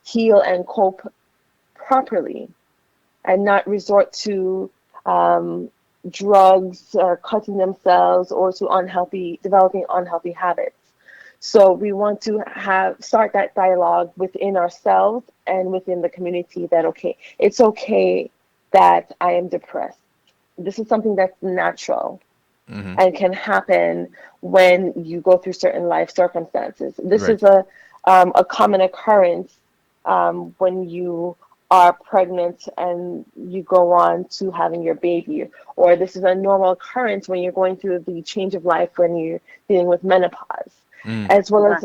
heal and cope properly and not resort to drugs or cutting themselves or to developing unhealthy habits. So we want to start that dialogue within ourselves and within the community that, okay, it's okay that I am depressed. This is something that's natural and can happen when you go through certain life circumstances. This is a common occurrence when you are pregnant and you go on to having your baby, or this is a normal occurrence when you're going through the change of life when you're dealing with menopause. As well as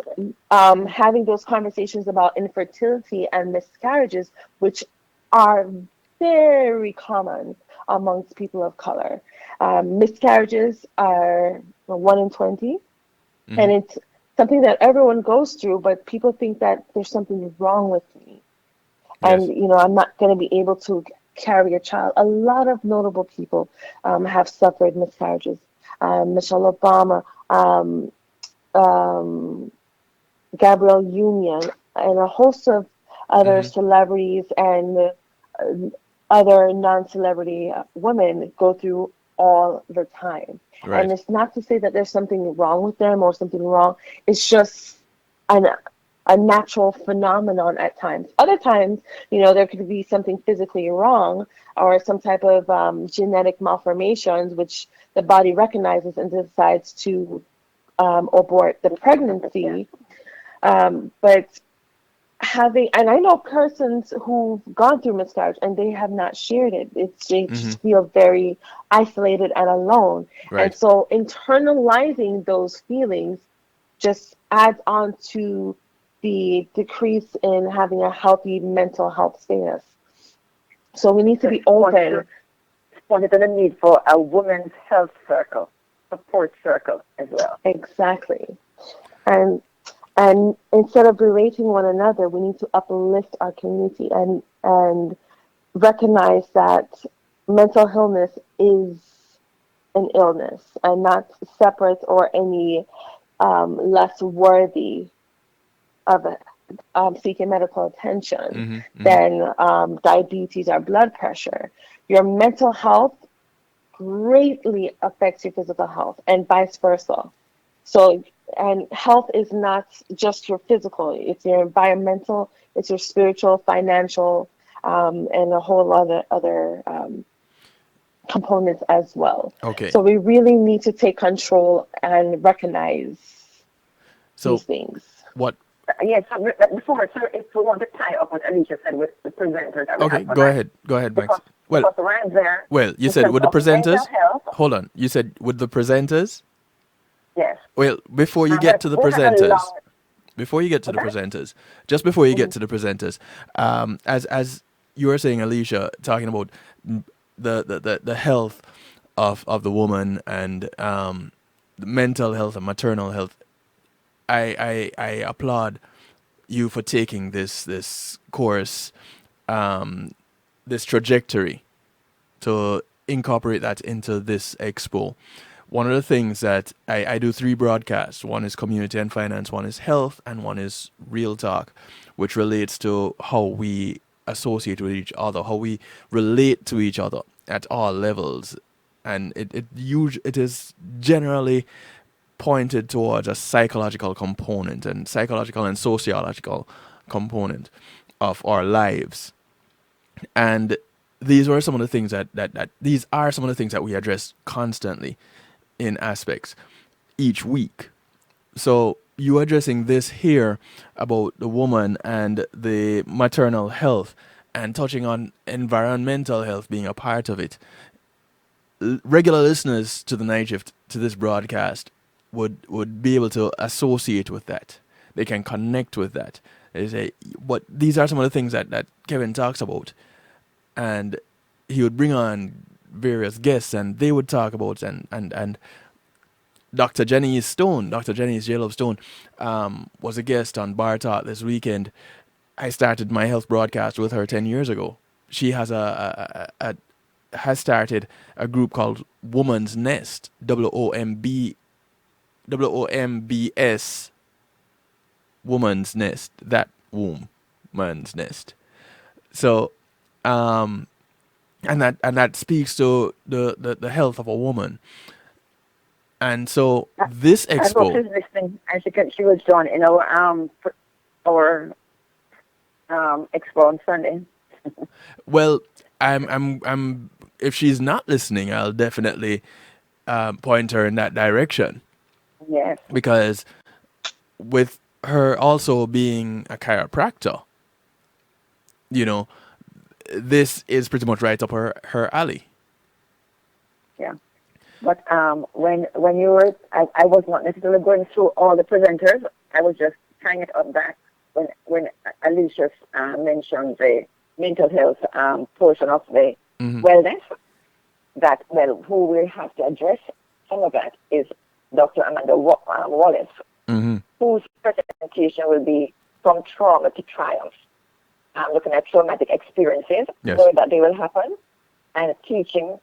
having those conversations about infertility and miscarriages, which are very common amongst people of color. Miscarriages are 1 in 20, and it's something that everyone goes through, but people think that there's something wrong with me. And, you know, I'm not going to be able to carry a child. A lot of notable people have suffered miscarriages. Michelle Obama, um, Gabrielle Union, and a host of other Mm-hmm. celebrities and other non-celebrity women go through all the time. And Right. it's not to say that there's something wrong with them or something wrong. It's just an, a natural phenomenon at times. Other times, there could be something physically wrong or some type of genetic malformations, which the body recognizes and decides to abort the pregnancy. But and I know persons who've gone through miscarriage and they have not shared it. They Mm-hmm. just feel very isolated and alone. And Right. so internalizing those feelings just adds on to the decrease in having a healthy mental health status. So we need to be open. Pointed to the need for a women's health circle, support circle as well. Exactly. And instead of berating one another, we need to uplift our community and recognize that mental illness is an illness and not separate or any less worthy of seeking medical attention Mm-hmm. Mm-hmm. than diabetes or blood pressure. Your mental health greatly affects your physical health and vice versa. So, and health is not just your physical, it's your environmental, it's your spiritual, financial, and a whole other components as well. Okay. So we really need to take control and recognize these So things. what? Yes, before, so if we want to tie up what Alecia said with the presenter that we Okay, have go tonight, ahead. Go ahead, Max. because Well, Ryan's there you in said terms with the of mental presenters. health. Hold on. You said with the presenters. Yes. Well, before you get But to the we had a presenters, long. before you get to the Okay. presenters, just before you get Mhm. to the presenters, as you were saying, Alecia, talking about the health of the woman and the mental health and maternal health, I applaud you for taking this course, this trajectory to incorporate that into this expo. One of the things that I do 3 broadcasts. One is community and finance, one is health, and one is real talk, which relates to how we associate with each other, how we relate to each other at all levels. And it is generally pointed towards a psychological component and psychological and sociological component of our lives. And these are some of the things that these are some of the things that we address constantly in aspects each week. So you addressing this here about the woman and the maternal health and touching on environmental health being a part of it. Regular listeners to the night shift to this broadcast would be able to associate with that. They can connect with that. They say, what these are some of the things that Kevin talks about, and he would bring on various guests and they would talk about and Dr. Jenny's J Love Stone, was a guest on Bar Talk this weekend. I started my health broadcast with her 10 years ago. She has has started a group called Woman's Nest, WOMBS, Woman's Nest, that womb, man's nest. So, and that speaks to the health of a woman. And so this I hope expo, she's listening. And she was joined in our expo on Sunday. well, I'm if she's not listening, I'll definitely point her in that direction, Yes. because with her also being a chiropractor, you know, this is pretty much right up her alley. Yeah. But when you were, I was not necessarily going through all the presenters. I was just tying it up back when Alecia mentioned the mental health portion of the wellness. That who will have to address some of that is Dr. Amanda Wallace, Mm-hmm. whose presentation will be From Trauma to Triumph. looking at traumatic experiences, Yes. knowing that they will happen, and teaching,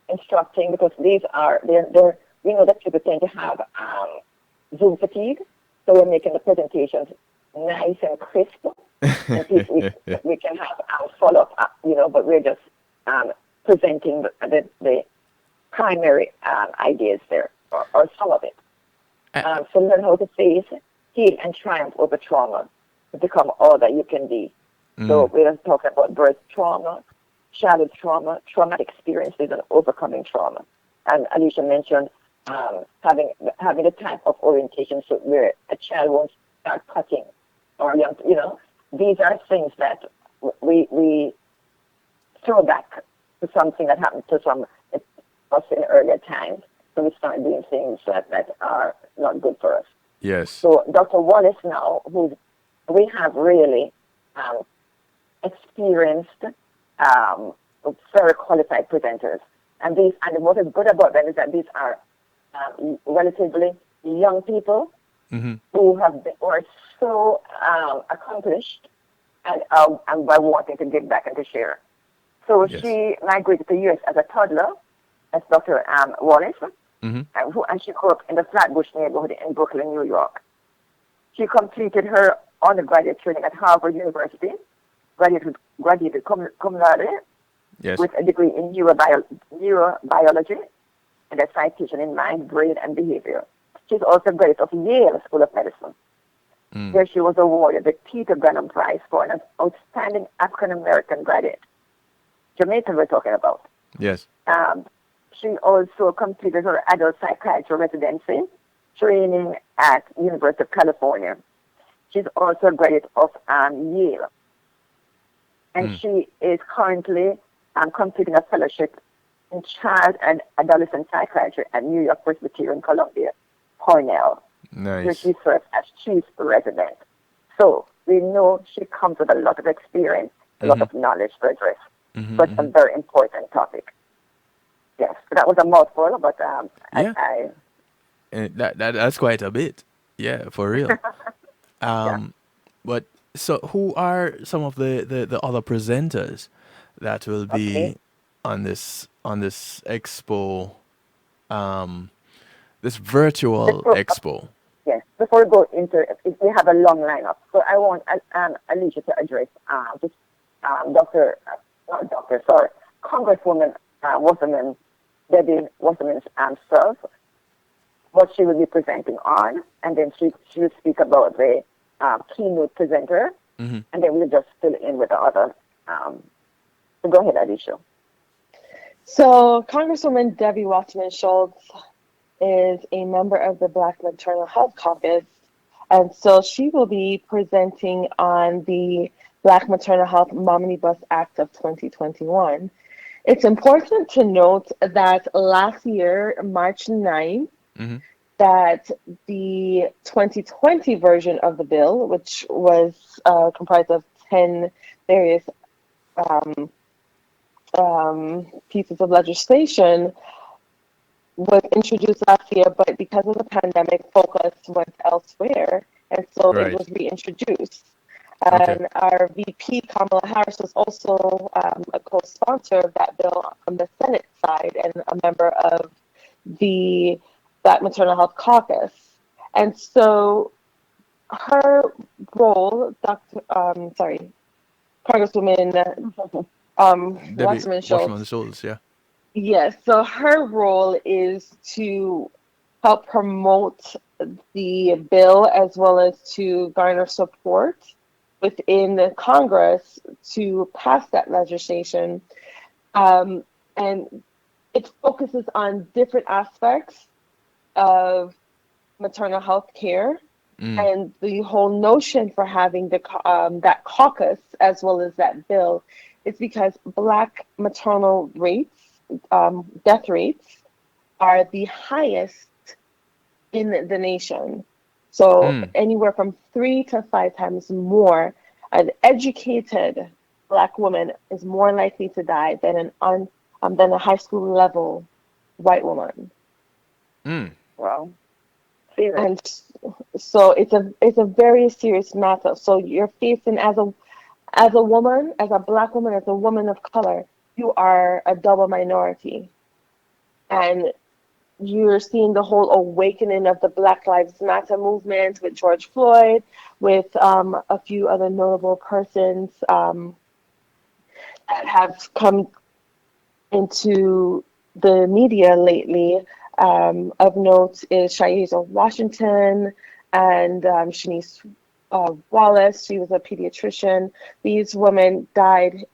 instructing, because they're we know that people tend to have Zoom fatigue, so we're making the presentations nice and crisp, and we can have follow up, but we're just presenting the primary ideas there, or some of it. So learn how to face, heal, and triumph over trauma to become all that you can be. So we're talking about birth trauma, childhood trauma, traumatic experiences, and overcoming trauma. And Alecia mentioned having the type of orientation so where a child won't start cutting, or these are things that we throw back to something that happened to us in earlier times. So we start doing things that are not good for us. Yes. So Dr. Wallace now, who we have really experienced, very qualified presenters. And what is good about them is that these are relatively young people who are so accomplished and by wanting to give back and to share. So she migrated to the U.S. as a toddler, as Dr. Wallace, and she grew up in the Flatbush neighborhood in Brooklyn, New York. She completed her undergraduate training at Harvard University, graduated cum laude, with a degree in neurobiology and a citation in mind, brain, and behavior. She's also graduate of Yale School of Medicine, where she was awarded the Peter Branham Prize for an outstanding African-American graduate. Jamaica we're talking about. Yes. She also completed her adult psychiatry residency training at University of California. She's also a graduate of Yale. And she is currently completing a fellowship in child and adolescent psychiatry at New York Presbyterian Columbia, Cornell, Nice. where she serves as chief resident. So we know she comes with a lot of experience, a lot of knowledge to address. But a very important topic. Yes, so that was a mouthful, but that's quite a bit. Yeah, for real. But so who are some of the other presenters that will be on this expo, this virtual expo? Yes, before we go into it, we have a long lineup. So I want Alecia to address Congresswoman Wasserman, Debbie Wasserman's self, what she will be presenting on, and then she will speak about the keynote presenter, and then we'll just fill in with the other. So go ahead, Alecia. So Congresswoman Debbie Wasserman Schultz is a member of the Black Maternal Health Caucus, and so she will be presenting on the Black Maternal Health Omnibus Act of 2021. It's important to note that last year, March 9th, that the 2020 version of the bill, which was comprised of 10 various pieces of legislation, was introduced last year, but because of the pandemic, focus went elsewhere, and so it was reintroduced. And our VP, Kamala Harris, was also a co-sponsor of that bill from the Senate side and a member of the Black Maternal Health Caucus. And so her role, Congresswoman Wasserman Schultz, yeah. Yes, so her role is to help promote the bill as well as to garner support within the Congress to pass that legislation. And it focuses on different aspects of maternal health care. And the whole notion for having that caucus as well as that bill is because Black maternal rates, death rates, are the highest in the nation. So anywhere from 3 to 5 times more, an educated Black woman is more likely to die than than a high school level white woman. Wow. And so it's a very serious matter. So you're facing as As a woman, as a black woman, as a woman of color, you are a double minority. And you're seeing the whole awakening of the Black Lives Matter movement with George Floyd, with a few other notable persons that have come into the media lately. Of note is Shayeza Washington and Shanice Wallace. She was a pediatrician. These women died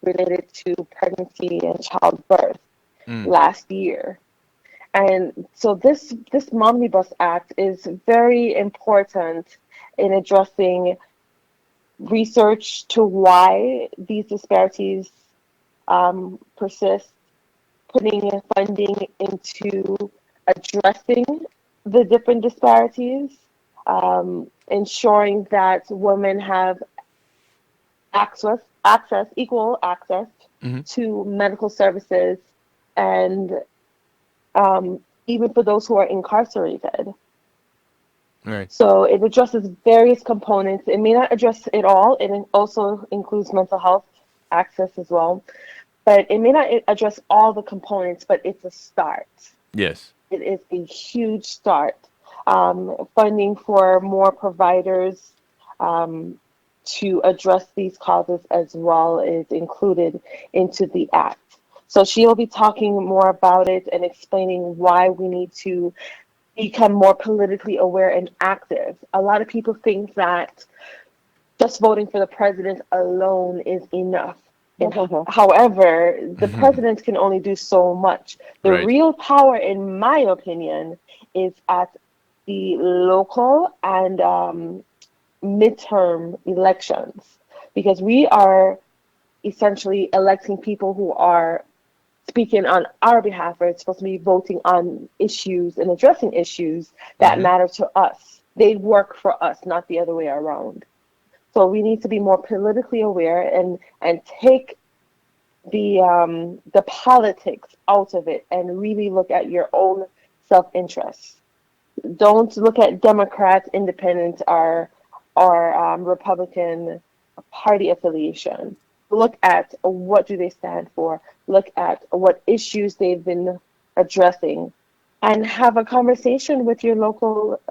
related to pregnancy and childbirth last year. And so this Omnibus Act is very important in addressing research to why these disparities persist, putting funding into addressing the different disparities, ensuring that women have equal access to medical services, and even for those who are incarcerated. Right. So it addresses various components. It may not address it all. It also includes mental health access as well. But it may not address all the components, but it's a start. Yes. It is a huge start. Funding for more providers to address these causes as well is included into the act. So she will be talking more about it and explaining why we need to become more politically aware and active. A lot of people think that just voting for the president alone is enough. However, the president can only do so much. The Right. real power, in my opinion, is at the local and midterm elections, because we are essentially electing people who are speaking on our behalf, or it's supposed to be voting on issues and addressing issues that matter to us. They work for us, not the other way around. So we need to be more politically aware and take the politics out of it and really look at your own self-interest. Don't look at Democrat, Independent, or Republican party affiliation. Look at what do they stand for. Look at what issues they've been addressing, and have a conversation with your local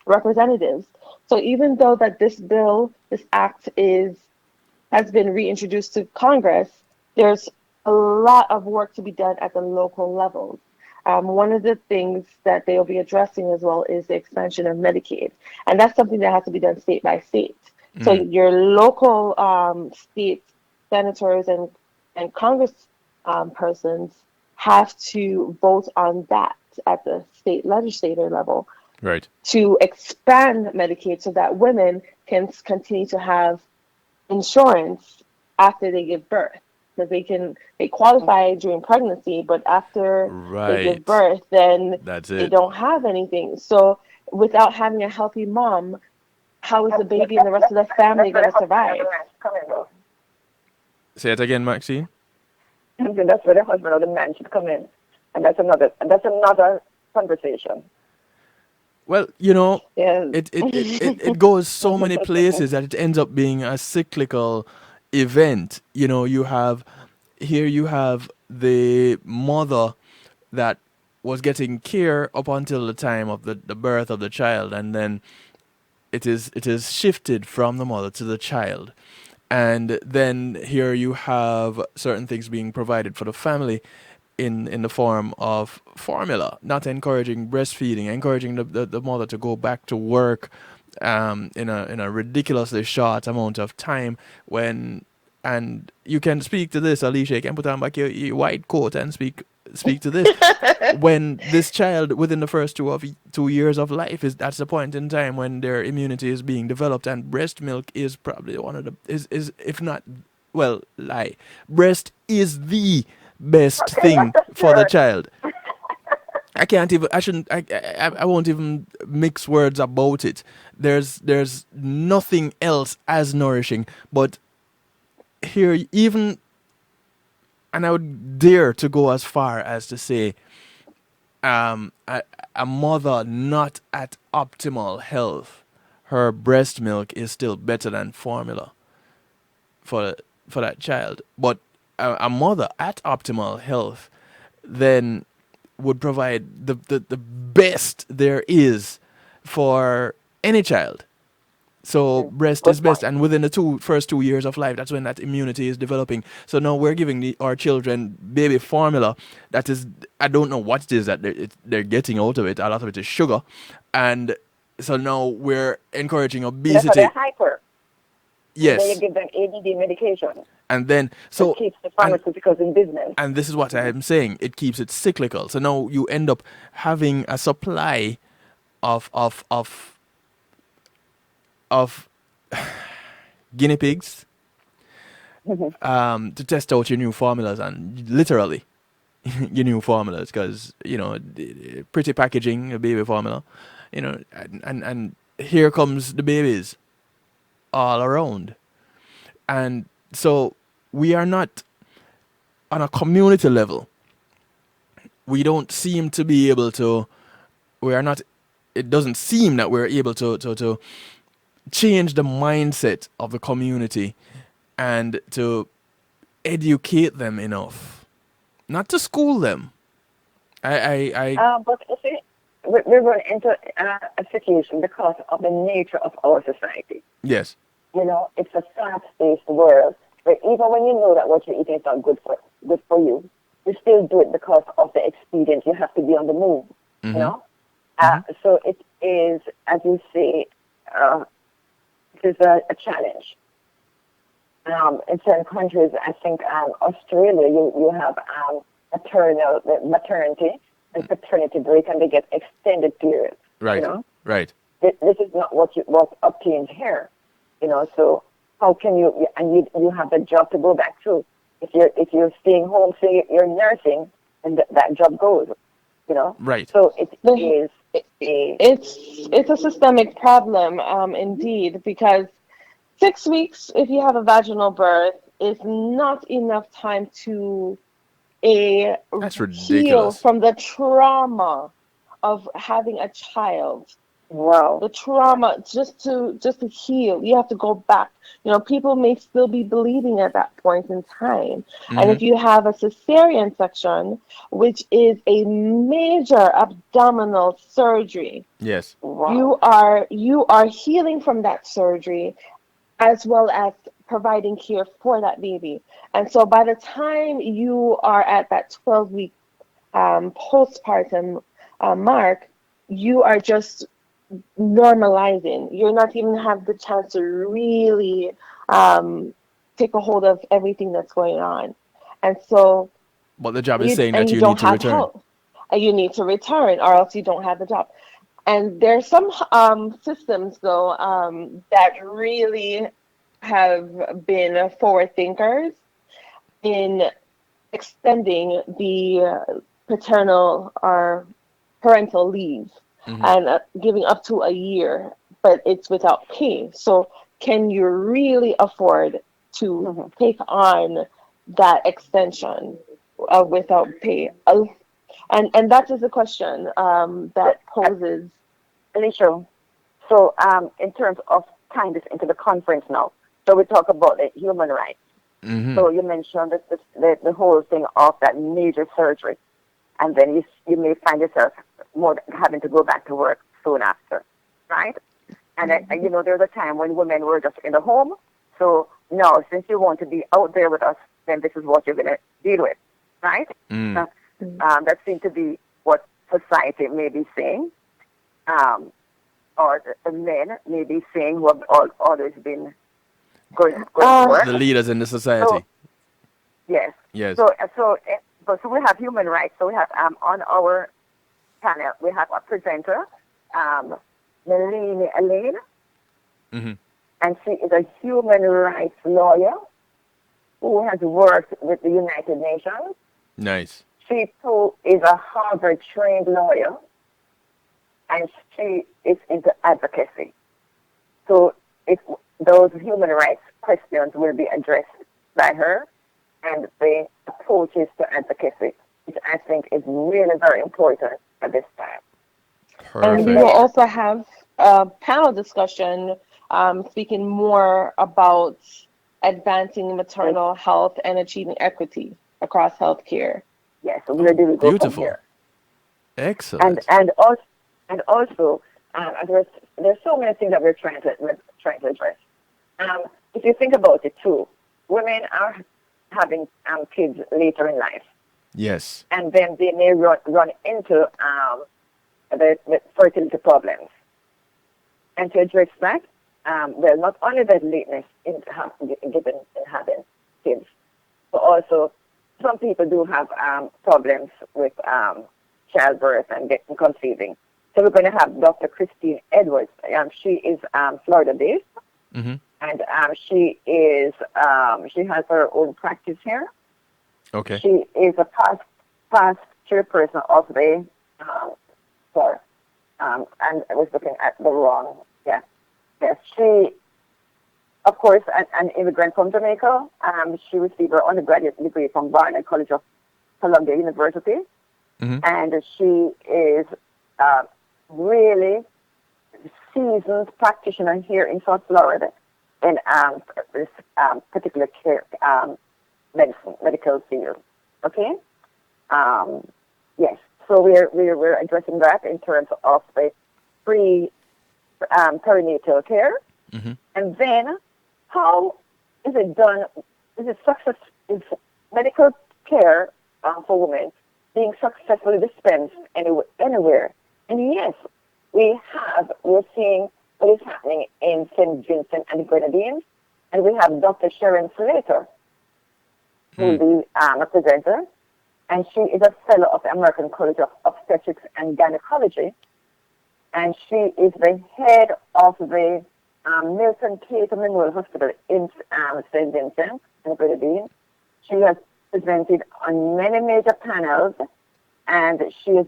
representatives. So even though that this act has been reintroduced to Congress, there's a lot of work to be done at the local levels. One of the things that they'll be addressing as well is the expansion of Medicaid. And that's something that has to be done state by state. So your local state senators and Congress persons have to vote on that at the state legislator level. Right. To expand Medicaid so that women can continue to have insurance after they give birth. Because they qualify during pregnancy, but after they give birth, then they don't have anything. So without having a healthy mom, how is the baby and the rest of the family going to survive? Say it again, Maxine. That's where the husband or the man should come in, and that's another conversation. Well, it goes so many places that it ends up being a cyclical event. You have the mother that was getting care up until the time of the birth of the child, and then it is shifted from the mother to the child. And then here you have certain things being provided for the family in the form of formula, not encouraging breastfeeding, encouraging the mother to go back to work in a ridiculously short amount of time. And you can speak to this, Alecia. You can put on back your white coat and speak to this. When this child, within the first 2 years of life, that's the point in time when their immunity is being developed, and breast milk is probably one of the is if not, well, lie, breast is the best thing for the child. I can't even. I shouldn't. I won't even mix words about it. There's nothing else as nourishing. But here, even, and I would dare to go as far as to say, a mother not at optimal health, her breast milk is still better than formula. for that child. But a mother at optimal health then would provide the best there is for any child. So breast is Good best, point. and within the first 2 years of life, that's when that immunity is developing. So now we're giving our children baby formula. That is, I don't know what it is that they're getting out of it. A lot of it is sugar, and so now we're encouraging That's why they're obesity. hyper. And then you Yes, give them ADD medication. and then It so keeps the and pharmaceuticals in business. and this is what I am saying. It keeps it cyclical. So now you end up having a supply of of guinea pigs to test out your new formulas, and literally your new formulas, because pretty packaging, a baby formula, and here comes the babies all around. And so we are not on a community level, we don't seem to be able to, we are not, it doesn't seem that we're able to change the mindset of the community and to educate them enough, not to school them. But you see, we're going into a situation because of the nature of our society. Yes. It's a fast-paced world. But even when you know that what you're eating is not good for you, you still do it because of the experience. You have to be on the move. So it is, as you say, it is a challenge. In certain countries, I think Australia, you have maternity and paternity break, and they get extended periods. Right. Right. This is not what obtains here. So how can you? And you have a job to go back to. If you're staying home, say you're nursing, and that job goes. Right. So it is. It's a systemic problem, indeed, because 6 weeks, if you have a vaginal birth, is not enough time to That's heal ridiculous. from the trauma of having a child. Wow. The trauma, just to heal, you have to go back. People may still be bleeding at that point in time. And if you have a cesarean section, which is a major abdominal surgery, Yes. Wow. you are healing from that surgery as well as providing care for that baby. And so by the time you are at that 12-week postpartum mark, you are just normalizing. You're not even have the chance to really take a hold of everything that's going on. And so But the job is saying that you you need don't to have return. help. And you need to return, or else you don't have the job. And there's some systems, though, that really have been forward thinkers in extending the paternal or parental leave and giving up to a year, but it's without pay. So can you really afford to take on that extension without pay? And that is a question that poses. Alecia, so in terms of tying this into the conference now, so we talk about the human rights. So you mentioned the whole thing of that major surgery, and then you may find yourself more having to go back to work soon after, right? And then, there's a time when women were just in the home. So now, since you want to be out there with us, then this is what you're going to deal with, right? That seems to be what society may be saying, or the men may be saying who have always been going to work. The leaders in the society. So, yes. Yes. So we have human rights. So we have on our panel we have a presenter, Melanie Elaine, and she is a human rights lawyer who has worked with the United Nations. Nice. She too is a Harvard-trained lawyer, and she is into advocacy. So if those human rights questions will be addressed by her, and the approaches to advocacy, which I think is really very important at this time. Perfect. And we will also have a panel discussion speaking more about advancing maternal health and achieving equity across healthcare. Yes, so where do we go from Beautiful. here? Excellent. And also, there's so many things that we're trying to address. If you think about it too, women are having kids later in life, Yes. and then they may run into the fertility problems. And to address that, well, not only the lateness in having kids, but also some people do have problems with childbirth and conceiving. So we're going to have Dr. Christine Edwards. She is Florida-based, Mm-hmm. and she has her own practice here. Okay. She is a past chairperson of the and I was looking at the wrong. Yes. She, of course, an immigrant from Jamaica. She received her undergraduate degree from Bryan College of Columbia University, Mm-hmm. and she is really seasoned practitioner here in South Florida in this particular care medical field. Okay. Yes. So we're addressing that in terms of the perinatal care, Mm-hmm. and then how is it done? Is medical care for women being successfully dispensed anywhere? And yes, we're seeing what is happening in St. Vincent and the Grenadines, and we have Dr. Sharon Slater, who will be a presenter, and she is a fellow of the American College of Obstetrics and Gynecology, and she is the head of the Milton Cato Memorial Hospital in St. Vincent and the Grenadines. She has presented on many major panels, and she has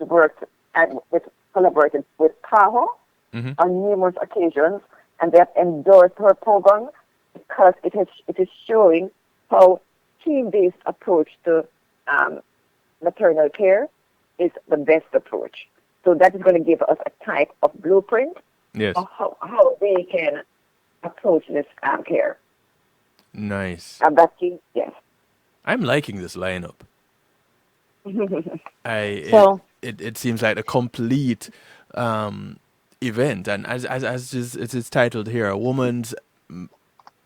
collaborated with PAHO Mm-hmm. on numerous occasions, and they have endorsed her program because it is showing how team-based approach to maternal care is the best approach. So that is going to give us a type of blueprint Yes. of how we can approach this care. Nice. And that's it, yes. I'm liking this lineup. It seems like a complete event, and as it is titled here, a women's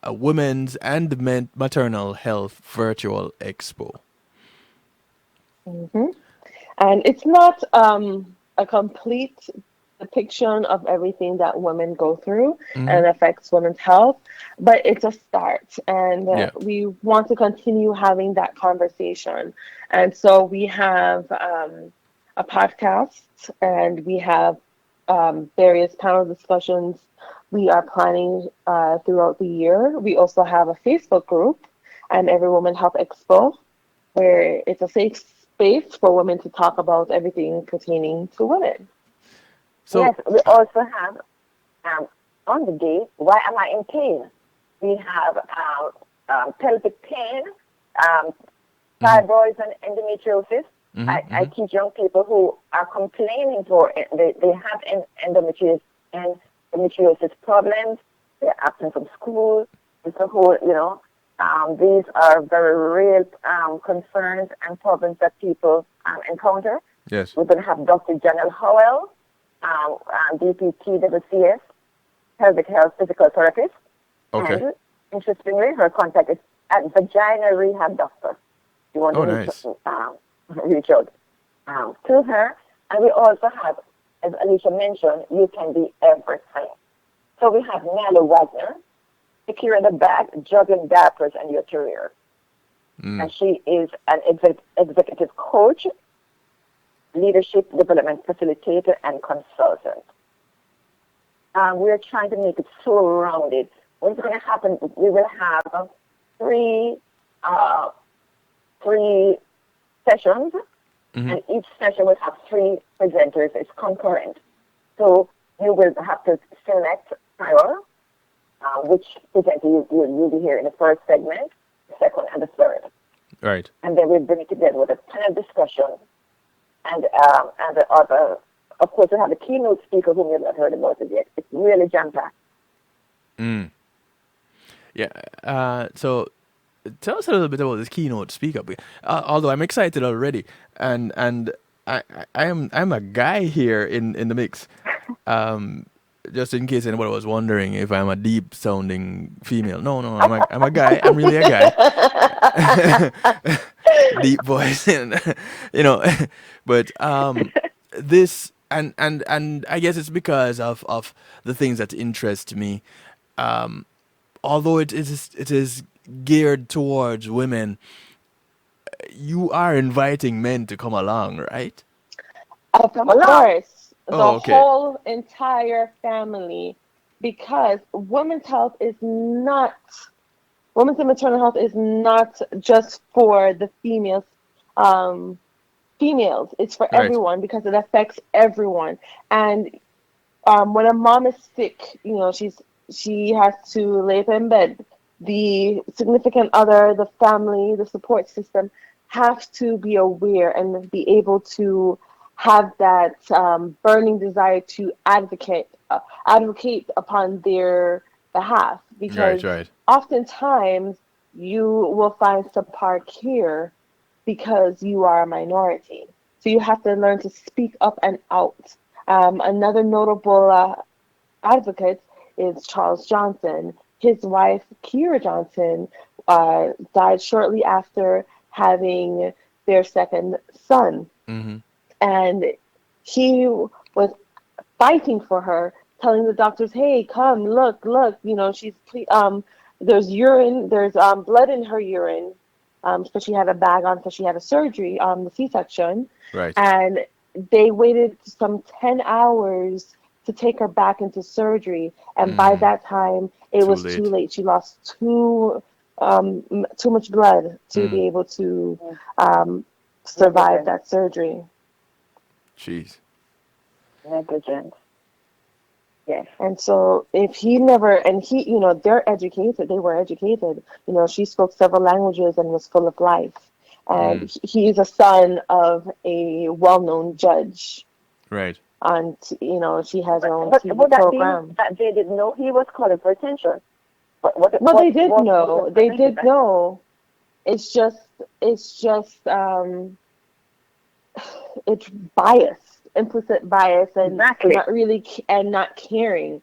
and maternal health virtual expo. Mm-hmm. And it's not a complete depiction of everything that women go through and affects women's health, but it's a start. And we want to continue having that conversation. And so we have a podcast, and we have various panel discussions we are planning throughout the year. We also have a Facebook group, and Every Woman Health Expo, where it's a safe space for women to talk about everything pertaining to women. So, yes, we also have on the day, why am I in pain? We have pelvic pain, fibroids and endometriosis. I teach young people who are complaining for it. They have endometriosis problems. They're absent from school. It's a whole, these are very real concerns and problems that people encounter. Yes. We're going to have Dr. Janelle Howell, DPT, WCS, pelvic health physical therapist. Okay. And interestingly, her contact is at Vagina Rehab Doctor. You want to reach out to her. And we also have, as Alecia mentioned, you can be everything. So we have Nala Wagner, securing the bag, juggling diapers and your career. And she is an executive coach, leadership development facilitator, and consultant. We're trying to make it so rounded. What's going to happen, we will have three sessions, and each session will have three presenters. It's concurrent. So you will have to select prior, which presenter you'll be here in the first segment, the second, and the third. Right. And then we'll bring it together with a panel discussion. And the other, of course, we have the keynote speaker whom you've not heard about it yet. It's really jam-packed. Yeah. So tell us a little bit about this keynote speaker. Although I'm excited already, and I'm a guy here in the mix. Um, just in case anybody was wondering if I'm a deep sounding female. No, no, I'm a guy. I'm really a guy. Deep voice, and but this and I guess it's because of the things that interest me. Although it is geared towards women, you are inviting men to come along, right? Of Come along. course, Oh, the okay. whole entire family, because women's and maternal health is not just for the females. Um, Females, it's for Right. everyone because it affects everyone. And when a mom is sick, she has to lay up in bed. The significant other, the family, the support system have to be aware and be able to have that burning desire to advocate upon their behalf, Right. because Right. oftentimes you will find subpar care because you are a minority. So you have to learn to speak up and out. Another notable advocate is Charles Johnson. His wife, Kira Johnson, died shortly after having their second son. Mm-hmm. And he was fighting for her, telling the doctors, "Hey, come, look, there's urine, there's blood in her urine." So she had a bag on, so she had a surgery on the C-section, Right. and they waited some 10 hours to take her back into surgery, and by Mm. that time it Too was too late. late. She lost too much blood to Mm. be able to Mm. survive Negligence. that surgery. Jeez. Negligence. Yes. And so if he never, and he, they're educated, they were educated. She spoke several languages and was full of life. And Mm. he's a son of a well-known judge. Right. And, she has her own But TV would that be program. that they didn't know he was calling for attention? But No, they did what was know. They preventing did that? know. It's just, it's just, it's bias, implicit bias, and Exactly. not really and not caring.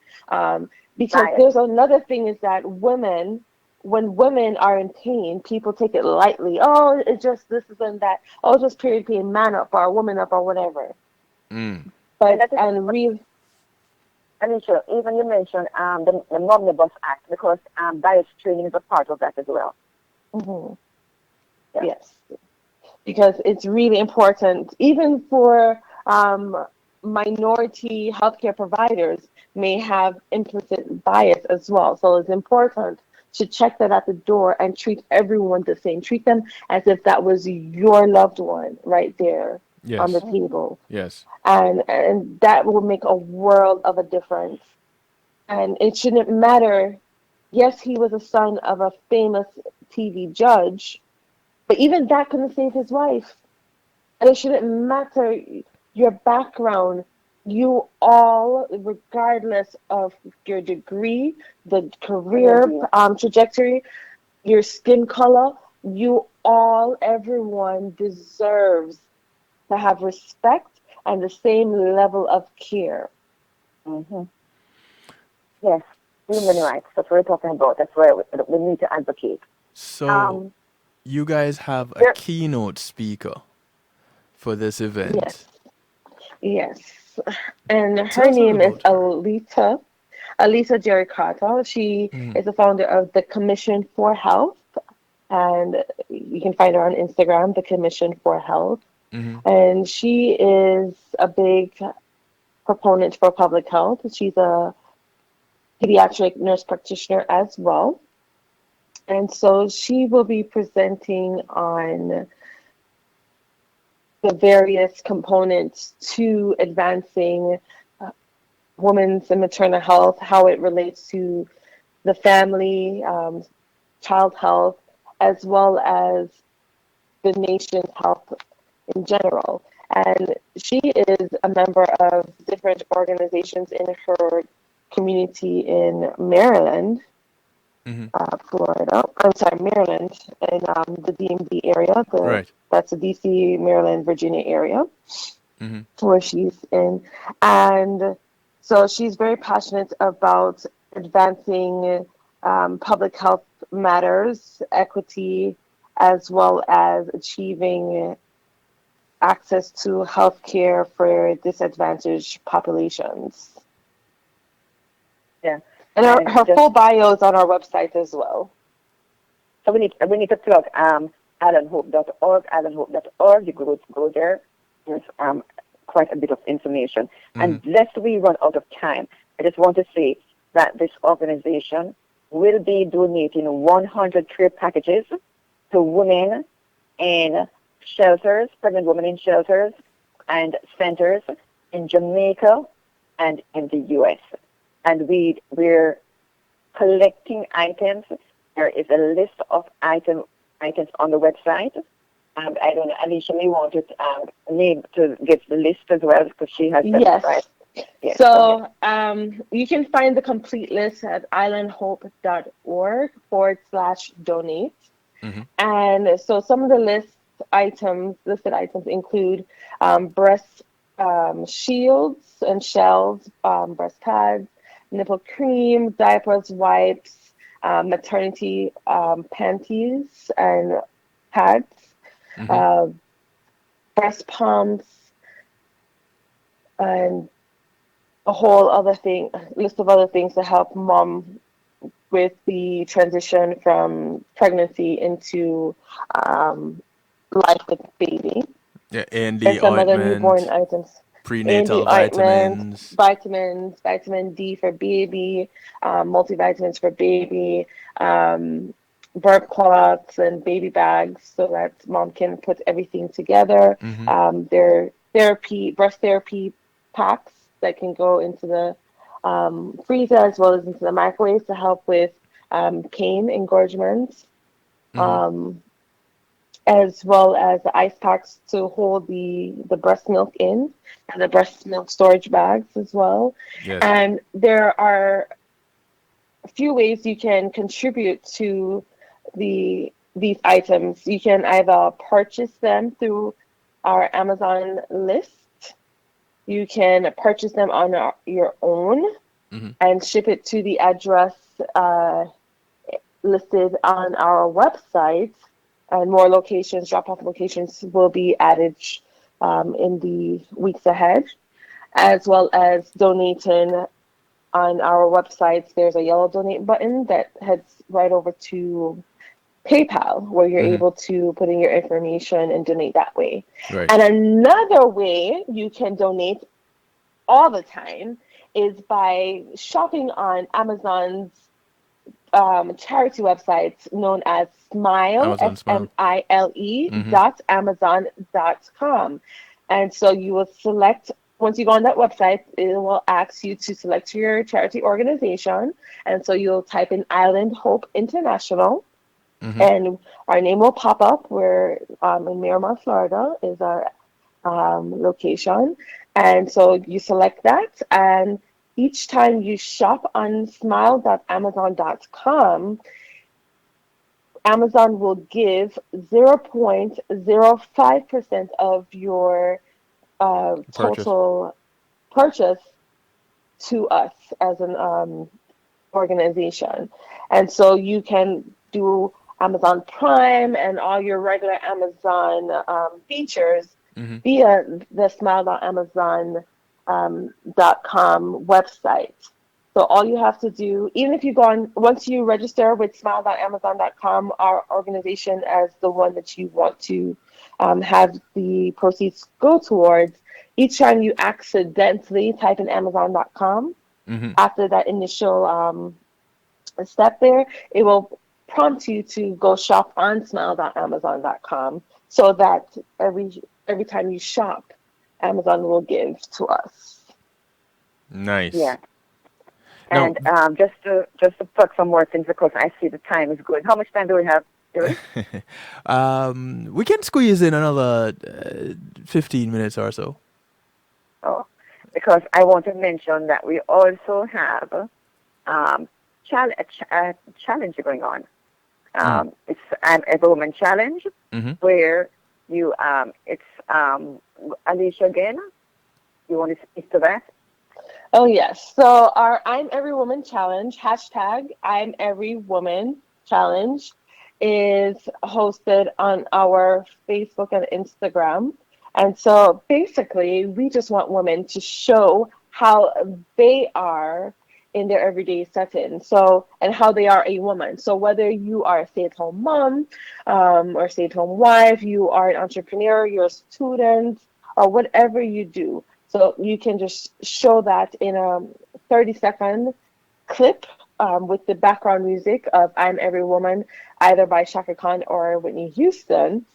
Because Bias. there's another thing is that when women are in pain, people take it lightly. Oh, it's just this and that. Oh, it's just period pain, man up or woman up or whatever. Mm. And But that is and what we Alicia, even you mentioned the Omnibus Act, because bias training is a part of that as well. mhm, Yeah. yes, because it's really important, even for minority healthcare providers may have implicit bias as well. So it's important to check that at the door and treat everyone the same. Treat them as if that was your loved one right there on the Yes. Mm-hmm. table. Yes. And that will make a world of a difference. And it shouldn't matter. Yes, he was a son of a famous TV judge, but even that couldn't save his wife. And it shouldn't matter your background. You all, regardless of your degree, the career Energy. trajectory, your skin color, everyone deserves to have respect and the same level of care. Mm-hmm. Yes. Human S- rights. That's what we're talking about. That's where we need to advocate. So Um, you guys have a there. keynote speaker for this event. Yes, yes. And Tell her us a little name is about her. Alecia Jerry Carter. She Mm. is the founder of the Commission for Health, and you can find her on Instagram, the Commission for Health. Mm-hmm. And she is a big proponent for public health. She's a pediatric nurse practitioner as well. And so she will be presenting on the various components to advancing women's and maternal health, how it relates to the family, child health, as well as the nation's health in general. And she is a member of different organizations in her community in Maryland. Florida. I'm sorry, Maryland, in the DMV area. Right. That's the DC, Maryland, Virginia area Mm-hmm. where she's in. And so she's very passionate about advancing public health matters, equity, as well as achieving access to health care for disadvantaged populations. Yeah. And And her just full bio is on our website as well. so we need to plug allenhope.org, allenhope.org. You go there. There's quite a bit of information. And lest we run out of time, I just want to say that this organization will be donating 100 care packages to women in shelters, pregnant women in shelters and centers in Jamaica and in the U.S. And we're collecting items. There is a list of items on the website. I don't know, Alecia may want to name to get the list as well because she has that Yes. right. Yes. So you can find the complete list at islandhope.org/donate. And so some of the listed items include breast shields and shells, breast pads, nipple cream, diapers, wipes, maternity panties and pads, breast pumps, and a whole list of other things to help mom with the transition from pregnancy into life with baby. Yeah, and And the some other newborn ointment, items. prenatal Ointment, vitamins. vitamins, vitamin D for baby, multivitamins for baby, burp cloths and baby bags so that mom can put everything together. Their breast therapy packs that can go into the freezer as well as into the microwave to help with pain engorgement, as well as the ice packs to hold the breast milk in, and the breast milk storage bags as well. Yes. And there are a few ways you can contribute to these items. You can either purchase them through our Amazon list. You can purchase them on your own and ship it to the address listed on our website. And more locations, drop-off locations, will be added in the weeks ahead, as well as donating on our website. There's a yellow donate button that heads right over to PayPal, where you're able to put in your information and donate that way. Right. And another way you can donate all the time is by shopping on Amazon's charity website known as Smile, Amazon Smile. SMILE.amazon.com. And so you will select, once you go on that website, it will ask you to select your charity organization. And so you'll type in Island Hope International, and our name will pop up. We're in Miramar, Florida is our location. And so you select that, and each time you shop on smile.amazon.com, Amazon will give 0.05% of your total purchase to us as an organization. And so you can do Amazon Prime and all your regular Amazon features via the smile.amazon.com website. So all you have to do, even if you go on, once you register with smile.amazon.com, our organization as the one that you want to have the proceeds go towards, each time you accidentally type in amazon.com, after that initial step there, it will prompt you to go shop on smile.amazon.com so that every time you shop, Amazon will give to us. Nice. Yeah. Now, And just to plug some more things because I see the time is going. How much time do we have, Eric? we can squeeze in another 15 minutes or so. Oh, because I want to mention that we also have challenge going on. It's I'm Every Woman Challenge, where you it's Alecia again. You want to speak to that? Oh, yes. So our I'm Every Woman challenge, hashtag I'm Every Woman challenge, is hosted on our Facebook and Instagram. And so basically, we just want women to show how they are in their everyday setting. So, and how they are a woman. So whether you are a stay-at-home mom, or stay-at-home wife, you are an entrepreneur, you're a student, or whatever you do. So you can just show that in a 30-second clip, with the background music of I'm Every Woman, either by Shaka Khan or Whitney Houston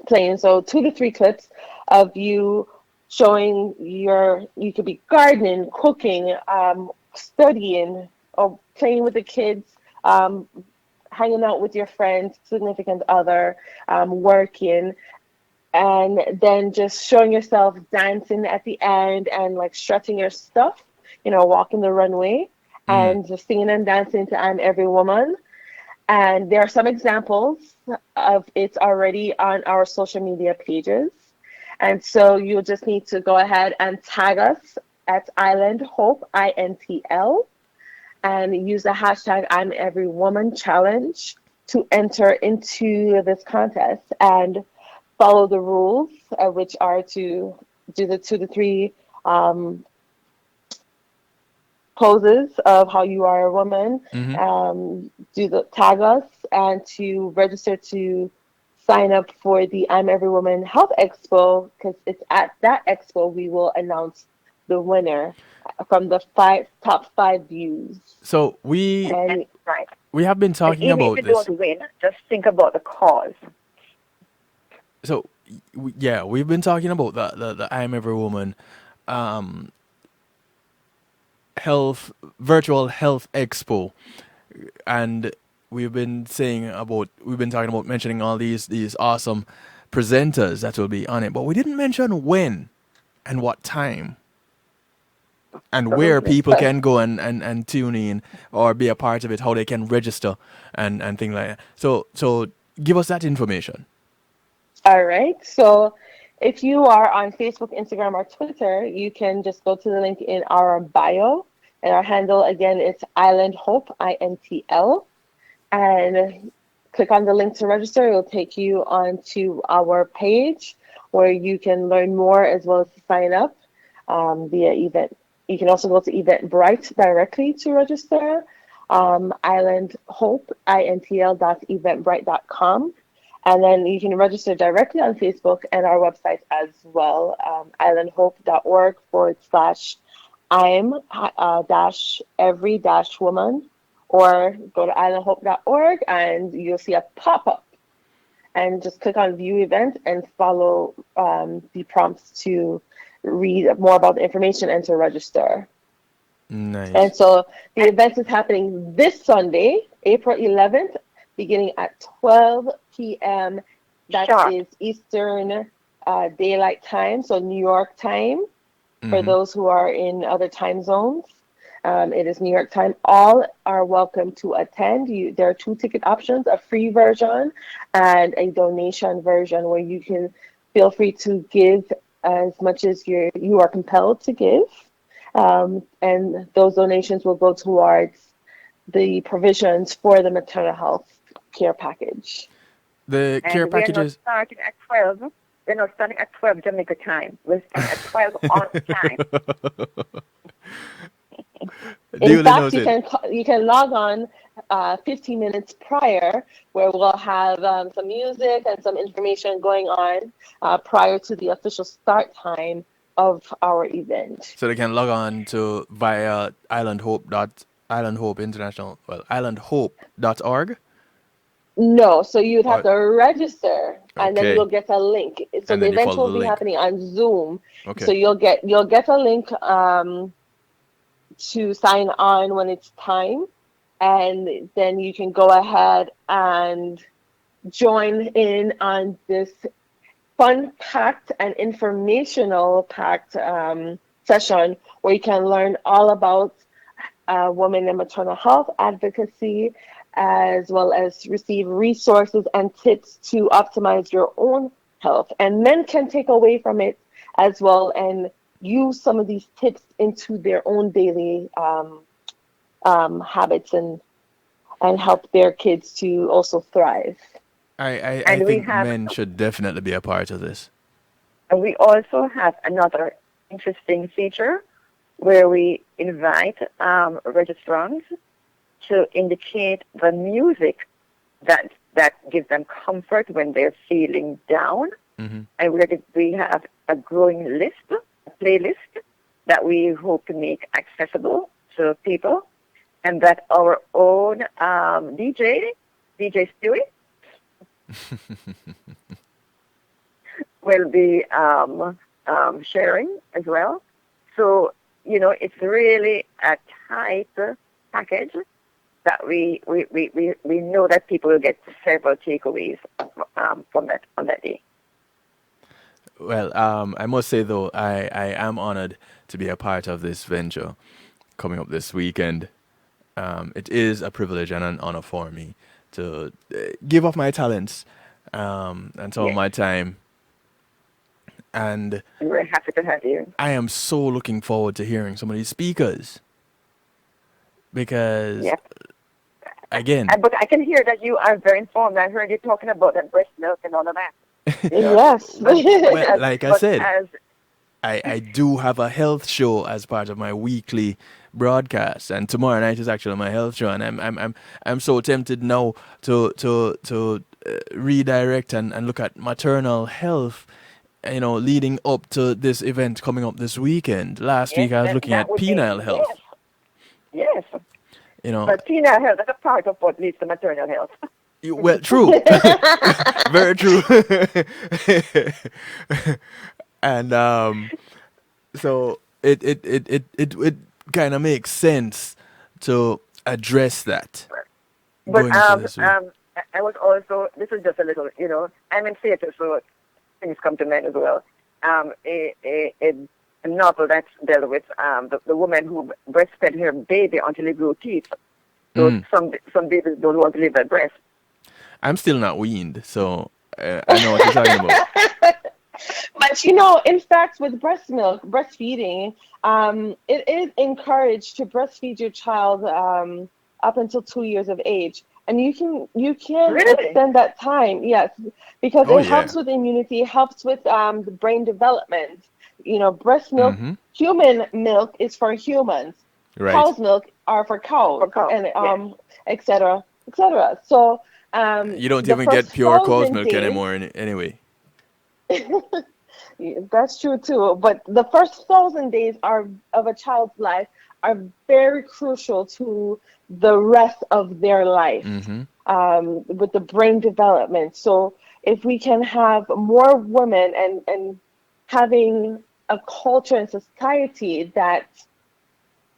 playing. So 2 to 3 clips of you showing you could be gardening, cooking, studying, or playing with the kids, hanging out with your friends, significant other, working, and then just showing yourself dancing at the end and like strutting your stuff, walking the runway and just singing and dancing to I'm Every Woman. And there are some examples of it already on our social media pages. And so you'll just need to go ahead and tag us at Island Hope, INTL, and use the hashtag I'm Every Woman Challenge to enter into this contest and follow the rules, which are to do the 2 to 3 poses of how you are a woman, do the tag us, and to register to sign up for the I'm Every Woman Health Expo, because it's at that expo we will announce the winner from the top 5 views. So we Right. we have been And talking even if about you this. don't win, just think about the cause. So yeah, we've been talking about the I'm Every Woman health virtual health expo, and we've been talking about mentioning all these awesome presenters that will be on it, but we didn't mention when and what time and where Absolutely. people can go and tune in or be a part of it, how they can register and things like that. So give us that information. All right. So if you are on Facebook, Instagram, or Twitter, you can just go to the link in our bio. And our handle, again, is Island Hope, INTL. And click on the link to register. It'll take you onto our page where you can learn more as well as to sign up via event. You can also go to Eventbrite directly to register. Island Hope, INTL.eventbrite.com. And then you can register directly on Facebook and our website as well, islandhope.org/I'm every woman, or go to islandhope.org and you'll see a pop-up. And just click on view event and follow the prompts to read more about the information and to register. Nice. And so the event is happening this Sunday, April 11th, beginning at 12 p.m. That is Eastern Daylight Time, so New York time, for those who are in other time zones. It is New York time. All are welcome to attend. There are 2 ticket options, a free version and a donation version, where you can feel free to give as much as you are compelled to give. And those donations will go towards the provisions for the maternal health care package. The care packages. We're not starting at 12. We're not starting at 12 Jamaica time. We're starting at 12 on time. In fact, you can log on 15 minutes prior, where we'll have some music and some information going on prior to the official start time of our event. So they can log on to via islandhope.org. No, so you'd have to register, and then you'll get a link. So And the then you event follow will the be link. happening on Zoom. Okay. So you'll get a link to sign on when it's time, and then you can go ahead and join in on this fun-packed and informational-packed session, where you can learn all about women and maternal health advocacy, as well as receive resources and tips to optimize your own health. And men can take away from it as well and use some of these tips into their own daily habits and help their kids to also thrive. I And we think have, men should definitely be a part of this. and we also have another interesting feature where we invite registrants to indicate the music that gives them comfort when they're feeling down. Mm-hmm. And we have a growing list, a playlist that we hope to make accessible to people, and that our own DJ Stewie, will be sharing as well. So, it's really a tight package that we know that people will get several takeaways from that on that day. Well, I must say though, I am honored to be a part of this venture coming up this weekend. It is a privilege and an honor for me to give up my talents and some of my time. And we're happy to have you. I am so looking forward to hearing some of these speakers because, again, but I can hear that you are very informed. I heard you talking about that breast milk and all of that. Yes. Well, like I said, I do have a health show as part of my weekly broadcast, and tomorrow night is actually my health show, and I'm so tempted now to redirect and look at maternal health, leading up to this event coming up this weekend. Last week I was looking at penile health. Yes. But penile health is a part of what leads to maternal health. Well, true. Very true. And so it kind of makes sense to address that. But I was also, this is just a little, I'm in theater, so things come to men as well. A novel that's dealt with the woman who breastfed her baby until he grew teeth. So some babies don't want to leave their breast. I'm still not weaned, so I know what you're talking about. But in fact, with breastfeeding, it is encouraged to breastfeed your child up until 2 years of age, and you can really? extend that time. Yes, because it helps with immunity, helps with the brain development. Breast milk, human milk is for humans. Right. Cow's milk are for cows, and et cetera, et cetera. So you don't even get pure cow's milk anymore, anyway. That's true too. But the first 1,000 days of a child's life are very crucial to the rest of their life with the brain development. So if we can have more women and having a culture and society that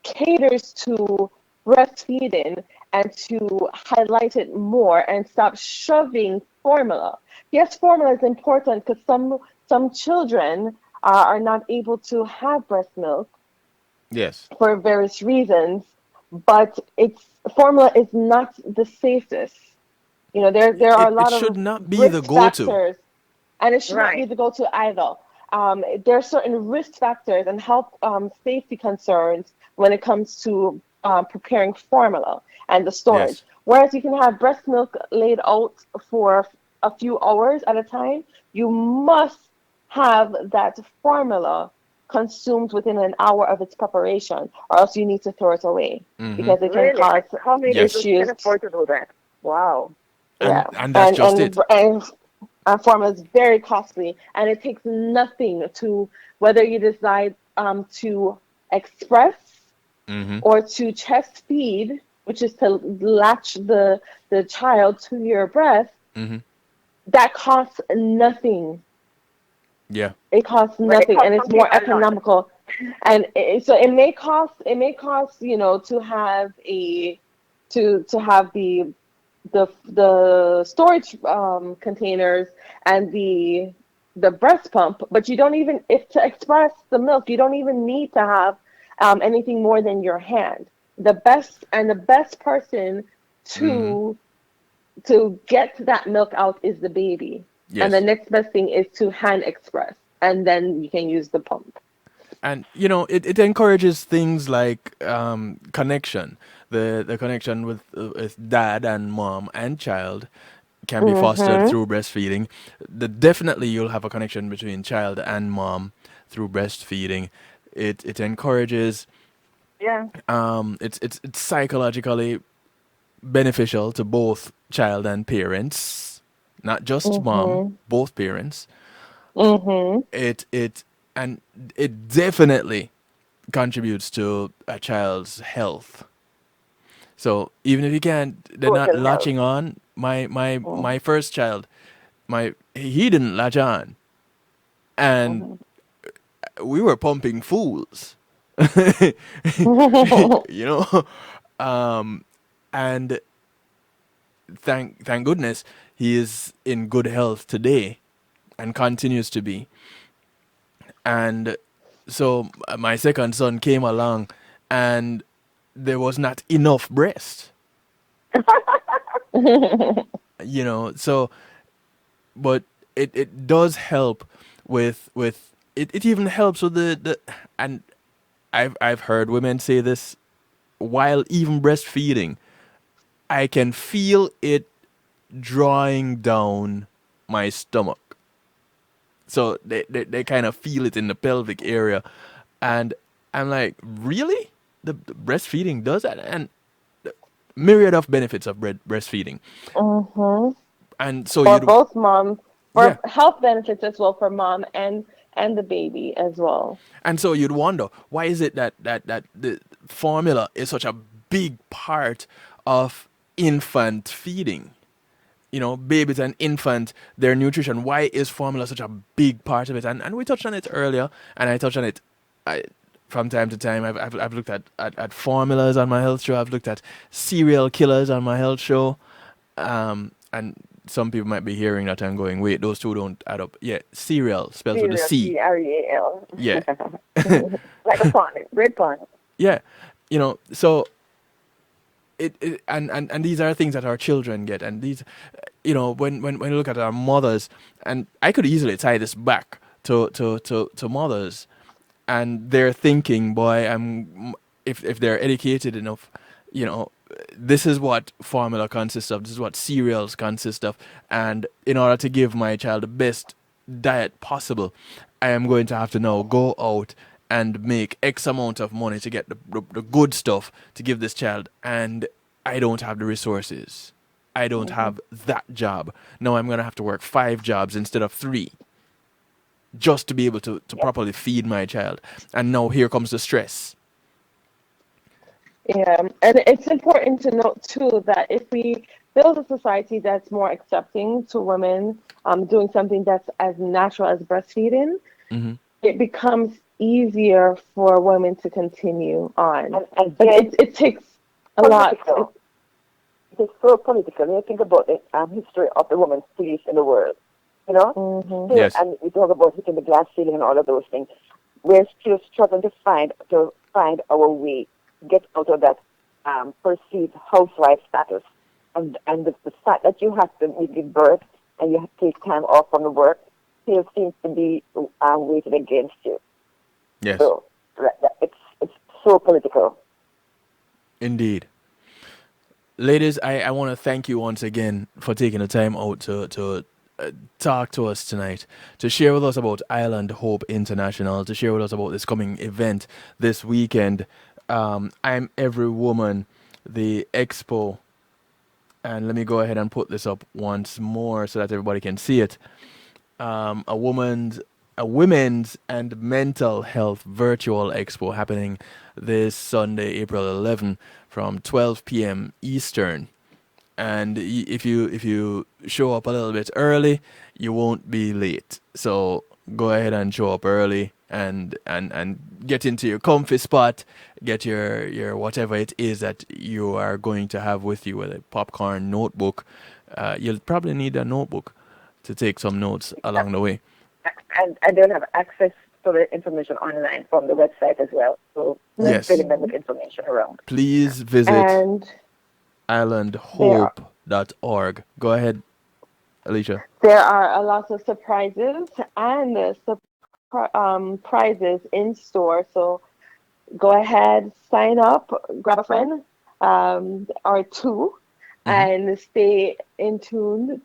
caters to breastfeeding and to highlight it more and stop shoving formula. Yes, formula is important because some children are not able to have breast milk. Yes. For various reasons, but formula is not the safest. There are a lot of should not be the go-to factors, and it should not be the go-to either. There are certain risk factors and health safety concerns when it comes to preparing formula and the storage. Yes. Whereas you can have breast milk laid out for a few hours at a time, you must have that formula consumed within an hour of its preparation, or else you need to throw it away because it can cause How many issues. people can afford to do that? Wow. And that's just it. And formula is very costly, and it takes nothing to whether you decide to express or to chest feed, which is to latch the child to your breast. That costs nothing. Yeah, it costs nothing, and it's more economical. And so it may cost to have the storage containers and the breast pump, but you don't even to express the milk, you don't even need to have anything more than your hand. the best person Mm-hmm. to get that milk out is the baby. And the Yes. next best thing is to hand express, and then you can use the pump. And it encourages things like connection. The connection with dad and mom and child can be fostered Mhm. through breastfeeding. Definitely you'll have a connection between child and mom through breastfeeding. It encourages, Yeah. it's psychologically beneficial to both child and parents, not just mom, Mhm. both parents. Mhm. It and it definitely contributes to a child's health. So even if you can't, they're not Total health. latching on. My Mhm. first child, my he didn't latch on, and Mm-hmm. we were pumping fools, you know. Um, and thank goodness he is in good health today and continues to be. And so my second son came along, and there was not enough breast, so but it does help with it even helps with the and I've heard women say this while even breastfeeding. I can feel it drawing down my stomach. So they kind of feel it in the pelvic area. And I'm like, really? The breastfeeding does that? And myriad of benefits of breastfeeding. Mhm. And so For you'd, both mom, yeah. for health benefits as well for mom and the baby as well. And so you'd wonder, why is it that the formula is such a big part of infant feeding? Babies and infant, their nutrition. Why is formula such a big part of it? And we touched on it earlier, and I touched on it I, from time to time. I've looked at formulas on my health show. I've looked at serial killers on my health show. And some people might be hearing that and going, wait, those two don't add up. Yeah, cereal spells with a Cereal, C. Cereal. Yeah. Like a pun, red pun. Yeah. So and these are things that our children get, and these, when you look at our mothers, and I could easily tie this back to mothers and their thinking, boy, if they're educated enough, you know this is what formula consists of, this is what cereals consist of, and in order to give my child the best diet possible, I am going to have to now go out and make X amount of money to get the good stuff to give this child, and I don't have the resources. I don't Mm-hmm. have that job. Now I'm going to have to work 5 jobs instead of 3 just to be able to Yeah. properly feed my child. And now here comes the stress. Yeah, and it's important to note too that if we build a society that's more accepting to women doing something that's as natural as breastfeeding, Hmm. it becomes easier for women to continue on. And But again, it takes a lot. political. It is so political. When you think about the history of the woman's place in the world, you know? Mhm. Still, Yes. and we talk about hitting the glass ceiling and all of those things. We're still struggling to find our way, get out of that perceived housewife status, and the fact that you have to give birth and you have to take time off from the work still seems to be weighted against you. Yes. So it's so political. Indeed. Ladies, I want to thank you once again for taking the time out to talk to us tonight, to share with us about Island Hope International, to share with us about this coming event this weekend. I'm Every Woman, the Expo. And let me go ahead and put this up once more so that everybody can see it. A women's and mental health virtual expo happening this Sunday, April 11, from 12 p.m. Eastern. And if you show up a little bit early, you won't be late. So go ahead and show up early and get into your comfy spot, get your whatever it is that you are going to have with you, whether popcorn, notebook. You'll probably need a notebook to take some notes along the way. And I don't have access fill the information online from the website as well. So Yes. filling them with information around. Please visit And there islandhope.org. Go ahead, Alecia. there are a lot of surprises and prizes in store. So go ahead, sign up, grab a friend or two, and stay in tune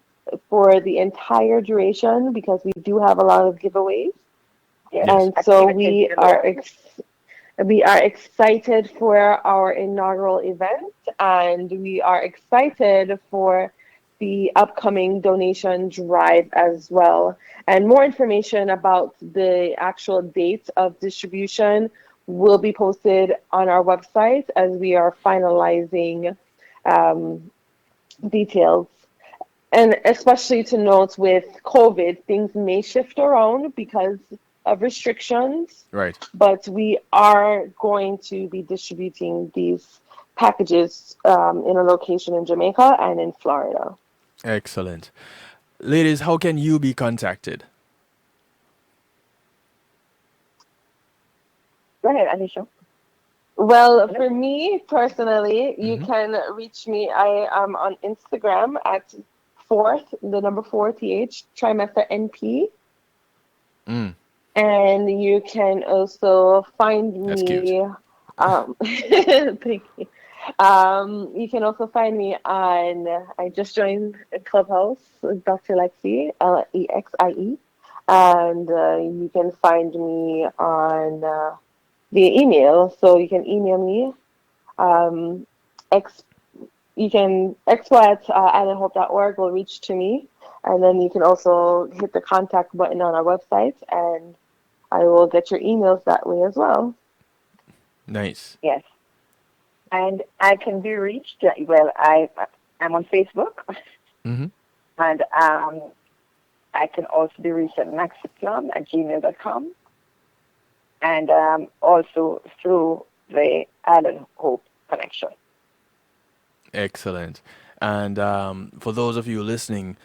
for the entire duration because we do have a lot of giveaways. Yes. And so Activities we are excited for our inaugural event, and we are excited for the upcoming donation drive as well. And more information about the actual date of distribution will be posted on our website as we are finalizing details. And especially to note with COVID, things may shift around because of restrictions. Right. But we are going to be distributing these packages in a location in Jamaica and in Florida. Excellent. Ladies, how can you be contacted? Go ahead, Alecia. Well, for me personally, you can reach me. I am on Instagram at the number 4th, trimester NP. And you can also find That's me. cute. Thank you. You can also find me on. I just joined a Clubhouse with Dr. Lexi, Exie, and you can find me on via email. So you can email me. You can expo@islandhope.org will reach to me, and then you can also hit the contact button on our website, and I will get your emails that way as well. Nice. Yes. And I can be reached, well, I'm on Facebook, and I can also be reached at maxiplum@gmail.com, and also through the Island Hope connection. Excellent. And for those of you listening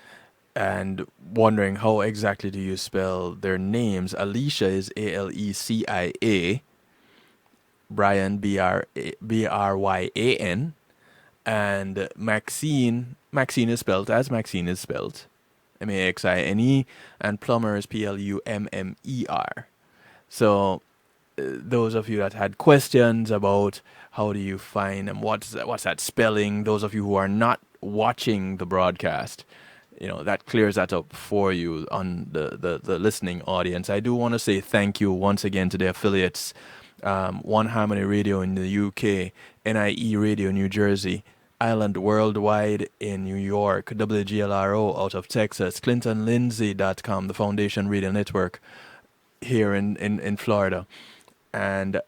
and wondering how exactly do you spell their names, Alecia is Alecia, Bryan Bryan, and Maxine is spelled as Maxine is spelled, Maxine, and Plummer is Plummer. So those of you that had questions about how do you find and what's that spelling, those of you who are not watching the broadcast, that clears that up for you on the listening audience. I do want to say thank you once again to the affiliates, One Harmony Radio in the UK, NIE Radio New Jersey, Island Worldwide in New York, WGLRO out of Texas, ClintonLindsay.com, the Foundation Radio Network here in Florida, and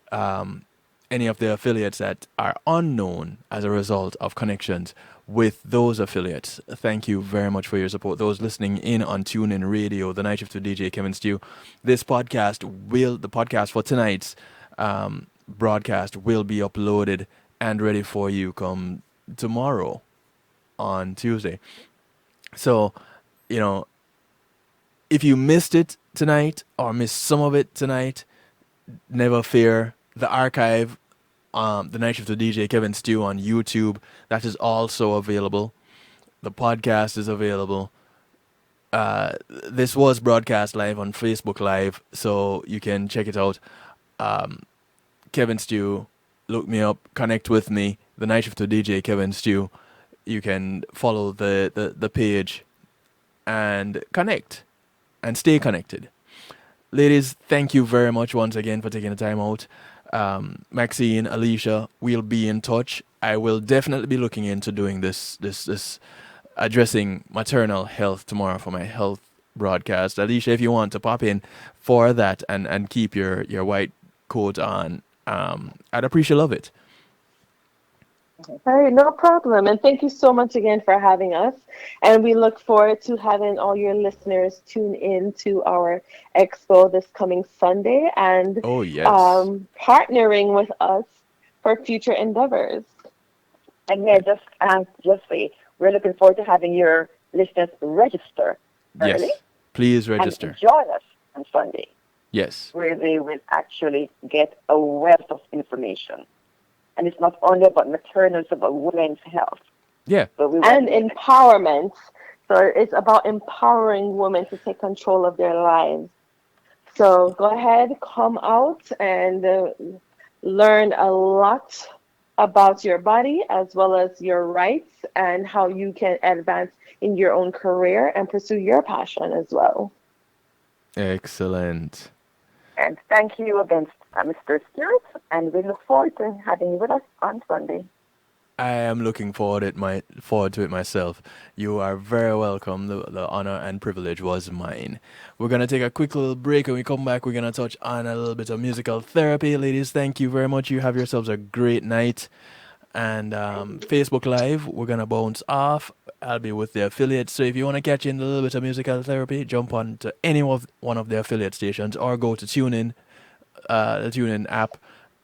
any of the affiliates that are unknown as a result of connections with those affiliates. Thank you very much for your support. Those listening in on TuneIn Radio, The Night Shift with DJ Kevin Stew. The podcast for tonight's broadcast will be uploaded and ready for you come tomorrow on Tuesday. So, if you missed it tonight or missed some of it tonight, never fear. The archive, The Night Shift with DJ Kevin Stew on YouTube, that is also available. The podcast is available. This was broadcast live on Facebook Live, so you can check it out. Kevin Stew, look me up, connect with me. The Night Shift with DJ Kevin Stew. You can follow the page and connect and stay connected. Ladies, thank you very much once again for taking the time out. Maxine, Alecia, we'll be in touch. I will definitely be looking into doing this addressing maternal health tomorrow for my health broadcast. Alecia, if you want to pop in for that and keep your white coat on, I'd appreciate love it. All right, no problem. And thank you so much again for having us. And we look forward to having all your listeners tune in to our expo this coming Sunday and partnering with us for future endeavors. And just say, we're looking forward to having your listeners register early. Yes, please register. And join us on Sunday. Yes. where they will actually get a wealth of information. And it's not only about maternal, it's about women's health. Yeah. And empowerment. So it's about empowering women to take control of their lives. So go ahead, come out and learn a lot about your body as well as your rights and how you can advance in your own career and pursue your passion as well. Excellent. And thank you again, Mr. Stewart, and we look forward to having you with us on Sunday. I am looking forward to it myself. You are very welcome. The honor and privilege was mine. We're going to take a quick little break. When we come back, we're going to touch on a little bit of musical therapy. Ladies, thank you very much. You have yourselves a great night. And Facebook Live, we're going to bounce off. I'll be with the affiliates. So if you want to catch in a little bit of musical therapy, jump on to any of one of the affiliate stations or go to TuneIn, the TuneIn app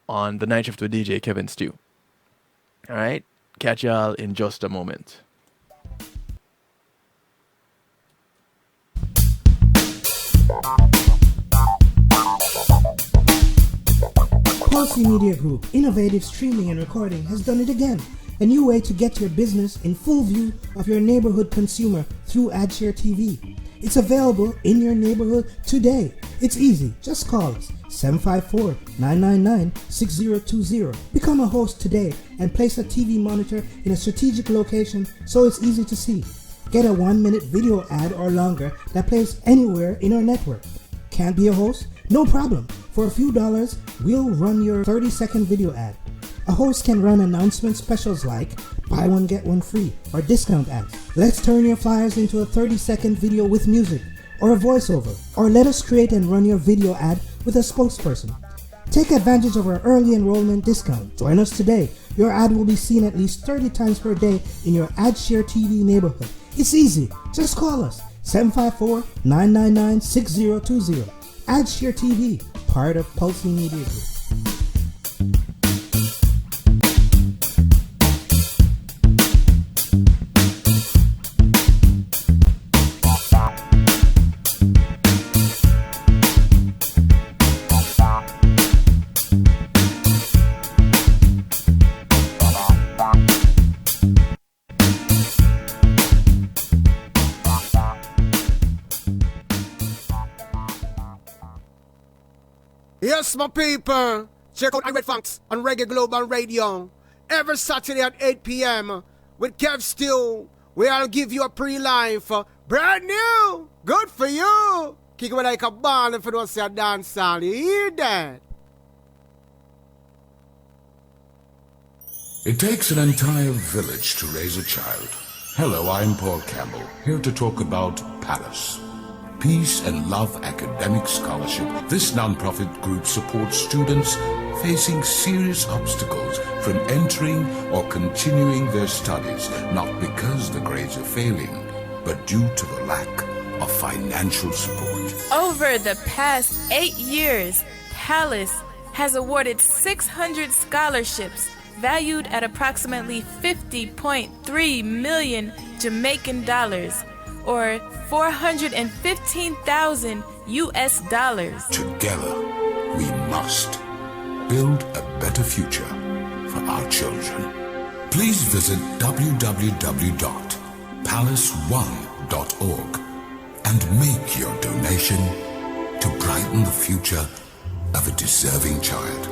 on The Night Shift with DJ Kevin Stew. All right, catch y'all in just a moment. Quality Media Group, innovative streaming and recording, has done it again. A new way to get your business in full view of your neighborhood consumer through AdShare TV. It's available in your neighborhood today. It's easy. Just call us 754-999-6020. Become a host today and place a TV monitor in a strategic location so it's easy to see. Get a 1-minute video ad or longer that plays anywhere in our network. Can't be a host? No problem. For a few dollars, we'll run your 30-second video ad. A host can run announcement specials like buy one get one free or discount ads. Let's turn your flyers into a 30-second video with music or a voiceover, or let us create and run your video ad with a spokesperson. Take advantage of our early enrollment discount. Join us today. Your ad will be seen at least 30 times per day in your AdShare TV neighborhood. It's easy. Just call us 754-999-6020. AdShare TV, part of Pulsing Media Group. Yes, my people. Check out Red Funks on Reggae Global Radio every Saturday at 8 p.m. with Kev Stew, where I'll give you a pre-life. Brand new. Good for you. Kick it like a ball if you don't say a dance song. You hear that? It takes an entire village to raise a child. Hello, I'm Paul Campbell, here to talk about Palace. Peace and Love Academic Scholarship. This non-profit group supports students facing serious obstacles from entering or continuing their studies, not because the grades are failing, but due to the lack of financial support. Over the past 8 years, Palace has awarded 600 scholarships valued at approximately 50.3 million Jamaican dollars, or 415,000 US dollars. Together, we must build a better future for our children. Please visit www.palace1.org and make your donation to brighten the future of a deserving child.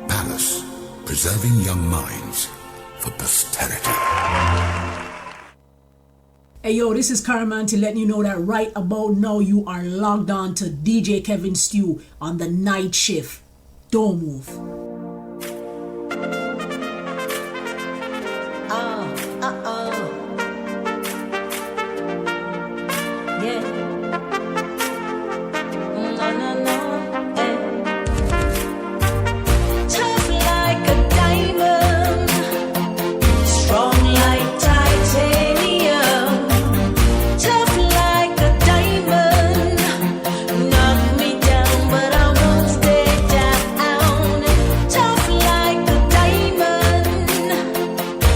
Palace, preserving young minds for posterity. Hey yo, this is Caraman to let you know that right about now you are logged on to DJ Kevin Stew on the night shift. Don't move.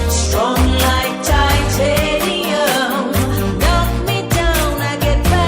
Strong like titanium, knock me down, I get back.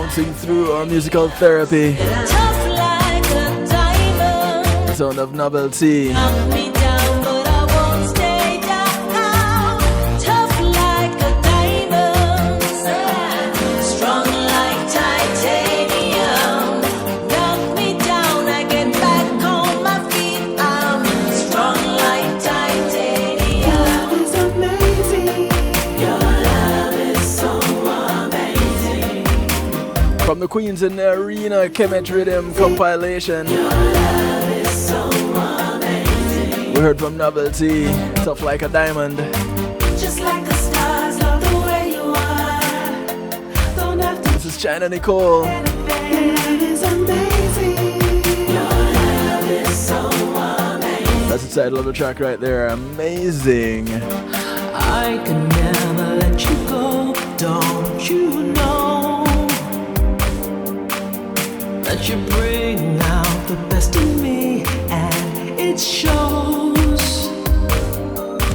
bouncing through our musical therapy. Tough like a diamond. Sound of novelty. Knock me down, but I won't stay down. Tough like a diamond. Strong like titanium. Knock me down, I get back on my feet. I'm strong like titanium. Your love is amazing. Your love is so amazing. From the Queens in the Arena Kemet Rhythm compilation. Your love is so amazing. We heard from Novelty, Tough Like a Diamond. Just like the stars, love the way you are. Don't have to. This is China Nicole. Your love is amazing. Your love is so amazing. That's the title of the track right there. Amazing. I can never let you go. Don't you know that you bring out the best in me, and it shows.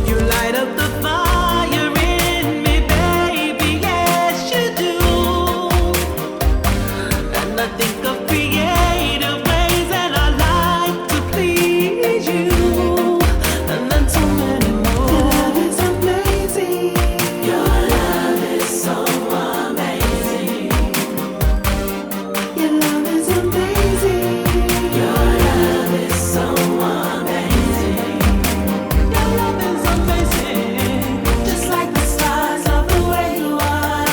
You light up the fire in me, baby, yes you do. And I think of creative ways that I like to please you, and then so many more. Your love is amazing. Your love is so amazing. Your love is amazing. Your love is so amazing. Your love is amazing. Just like the stars, love the way you are.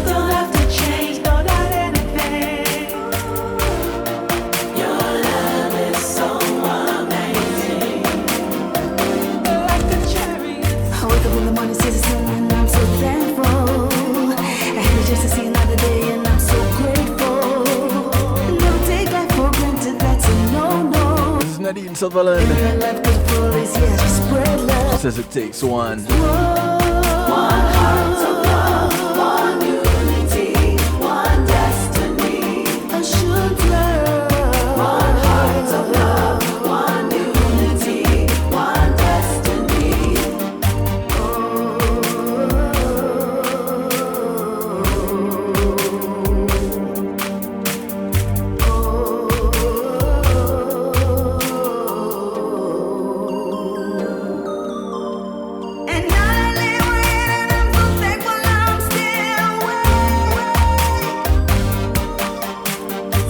Don't have to change, no doubt anything. Your love is so amazing. Like a cherry. I wake up in the morning, see the sun, and I'm so thankful. I happy just to see another day, and I'm so grateful. Never take life for granted, that's a no-no. This is Nadine Sutherland. Your life good full is, yeah, just spread love. Says it takes one. One heart of love, one unity, one destiny. Assured love. One heart of love, one unity, one destiny. And I live with, and I'm so thankful I'm still awake.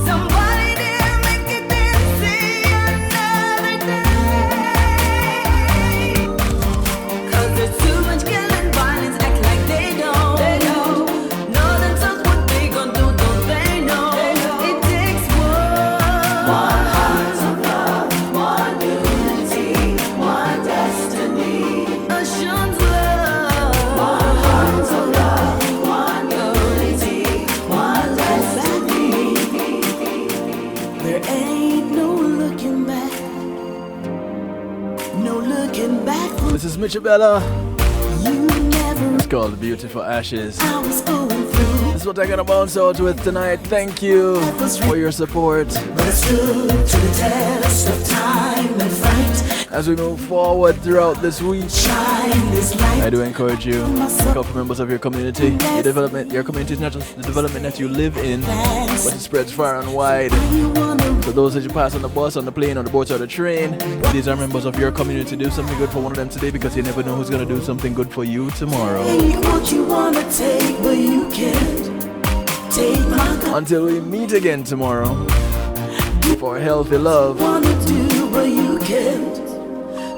Somebody didn't make it, didn't see another day. 'Cause there's too much killing, violence, act like they don't. Know themselves what they gon' do, don't they know? It takes One heart of love, one unity, one destiny. assured love. One heart of love, one unity, one destiny. There ain't no looking back. No looking back. This is Mitchabella. You never It's called Beautiful Ashes. I was going through. This is what I'm gonna bounce out with tonight. Thank you for your support. But it stood to the test of time and fight. As we move forward throughout this week, Shine this light. I do encourage you, look out for members of your community. Your community is not just the development that you live in, but it spreads far and wide. You wanna So those that you pass on the bus, on the plane, on the boat, or the train, these are members of your community. Do something good for one of them today, because you never know who's gonna do something good for you tomorrow. take what you wanna take, but you can't take my God. Until we meet again tomorrow for healthy love. Wanna do, but you can't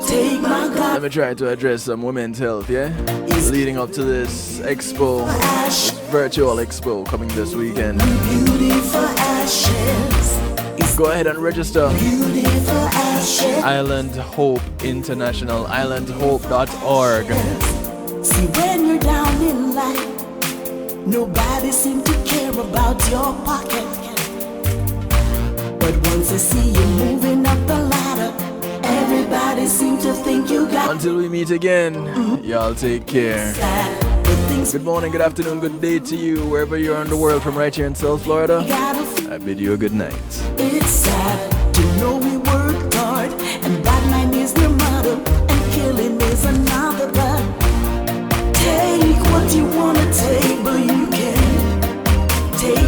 take my God. Let me try to address some women's health, yeah? Leading up to this Expo, this virtual Expo coming this weekend. Beauty for ashes. Go ahead and register. Beauty for ashes. Island Hope International, islandhope.org. See, when you're down in life, nobody seems to care about your pocket. But once they see you moving up the ladder, everybody seems to think you got Until we meet again, y'all take care. that. But things Good morning, good afternoon, good day to you, wherever you are in the world from right here in South Florida. gotta I bid you a good night. It's sad to know we worked hard, and bad mind is the motto, and killing is another. But take what you wanna take, but you can't take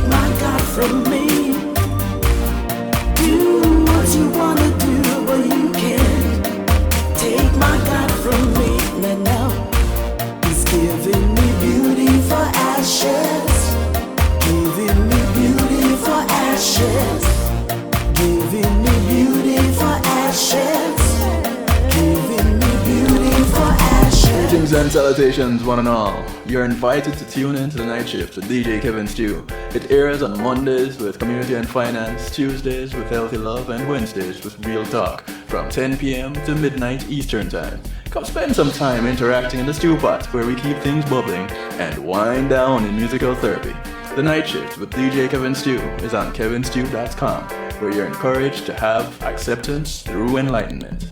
Greetings and salutations, one and all. You're invited to tune in to the Night Shift with DJ Kevin Stew. It airs on Mondays with Community and Finance, Tuesdays with Healthy Love, and Wednesdays with Real Talk from 10 p.m. to midnight Eastern Time. Come spend some time interacting in the stew pot where we keep things bubbling and wind down in musical therapy. The Night Shift with DJ Kevin Stew is on kevinstew.com, where you're encouraged to have acceptance through enlightenment.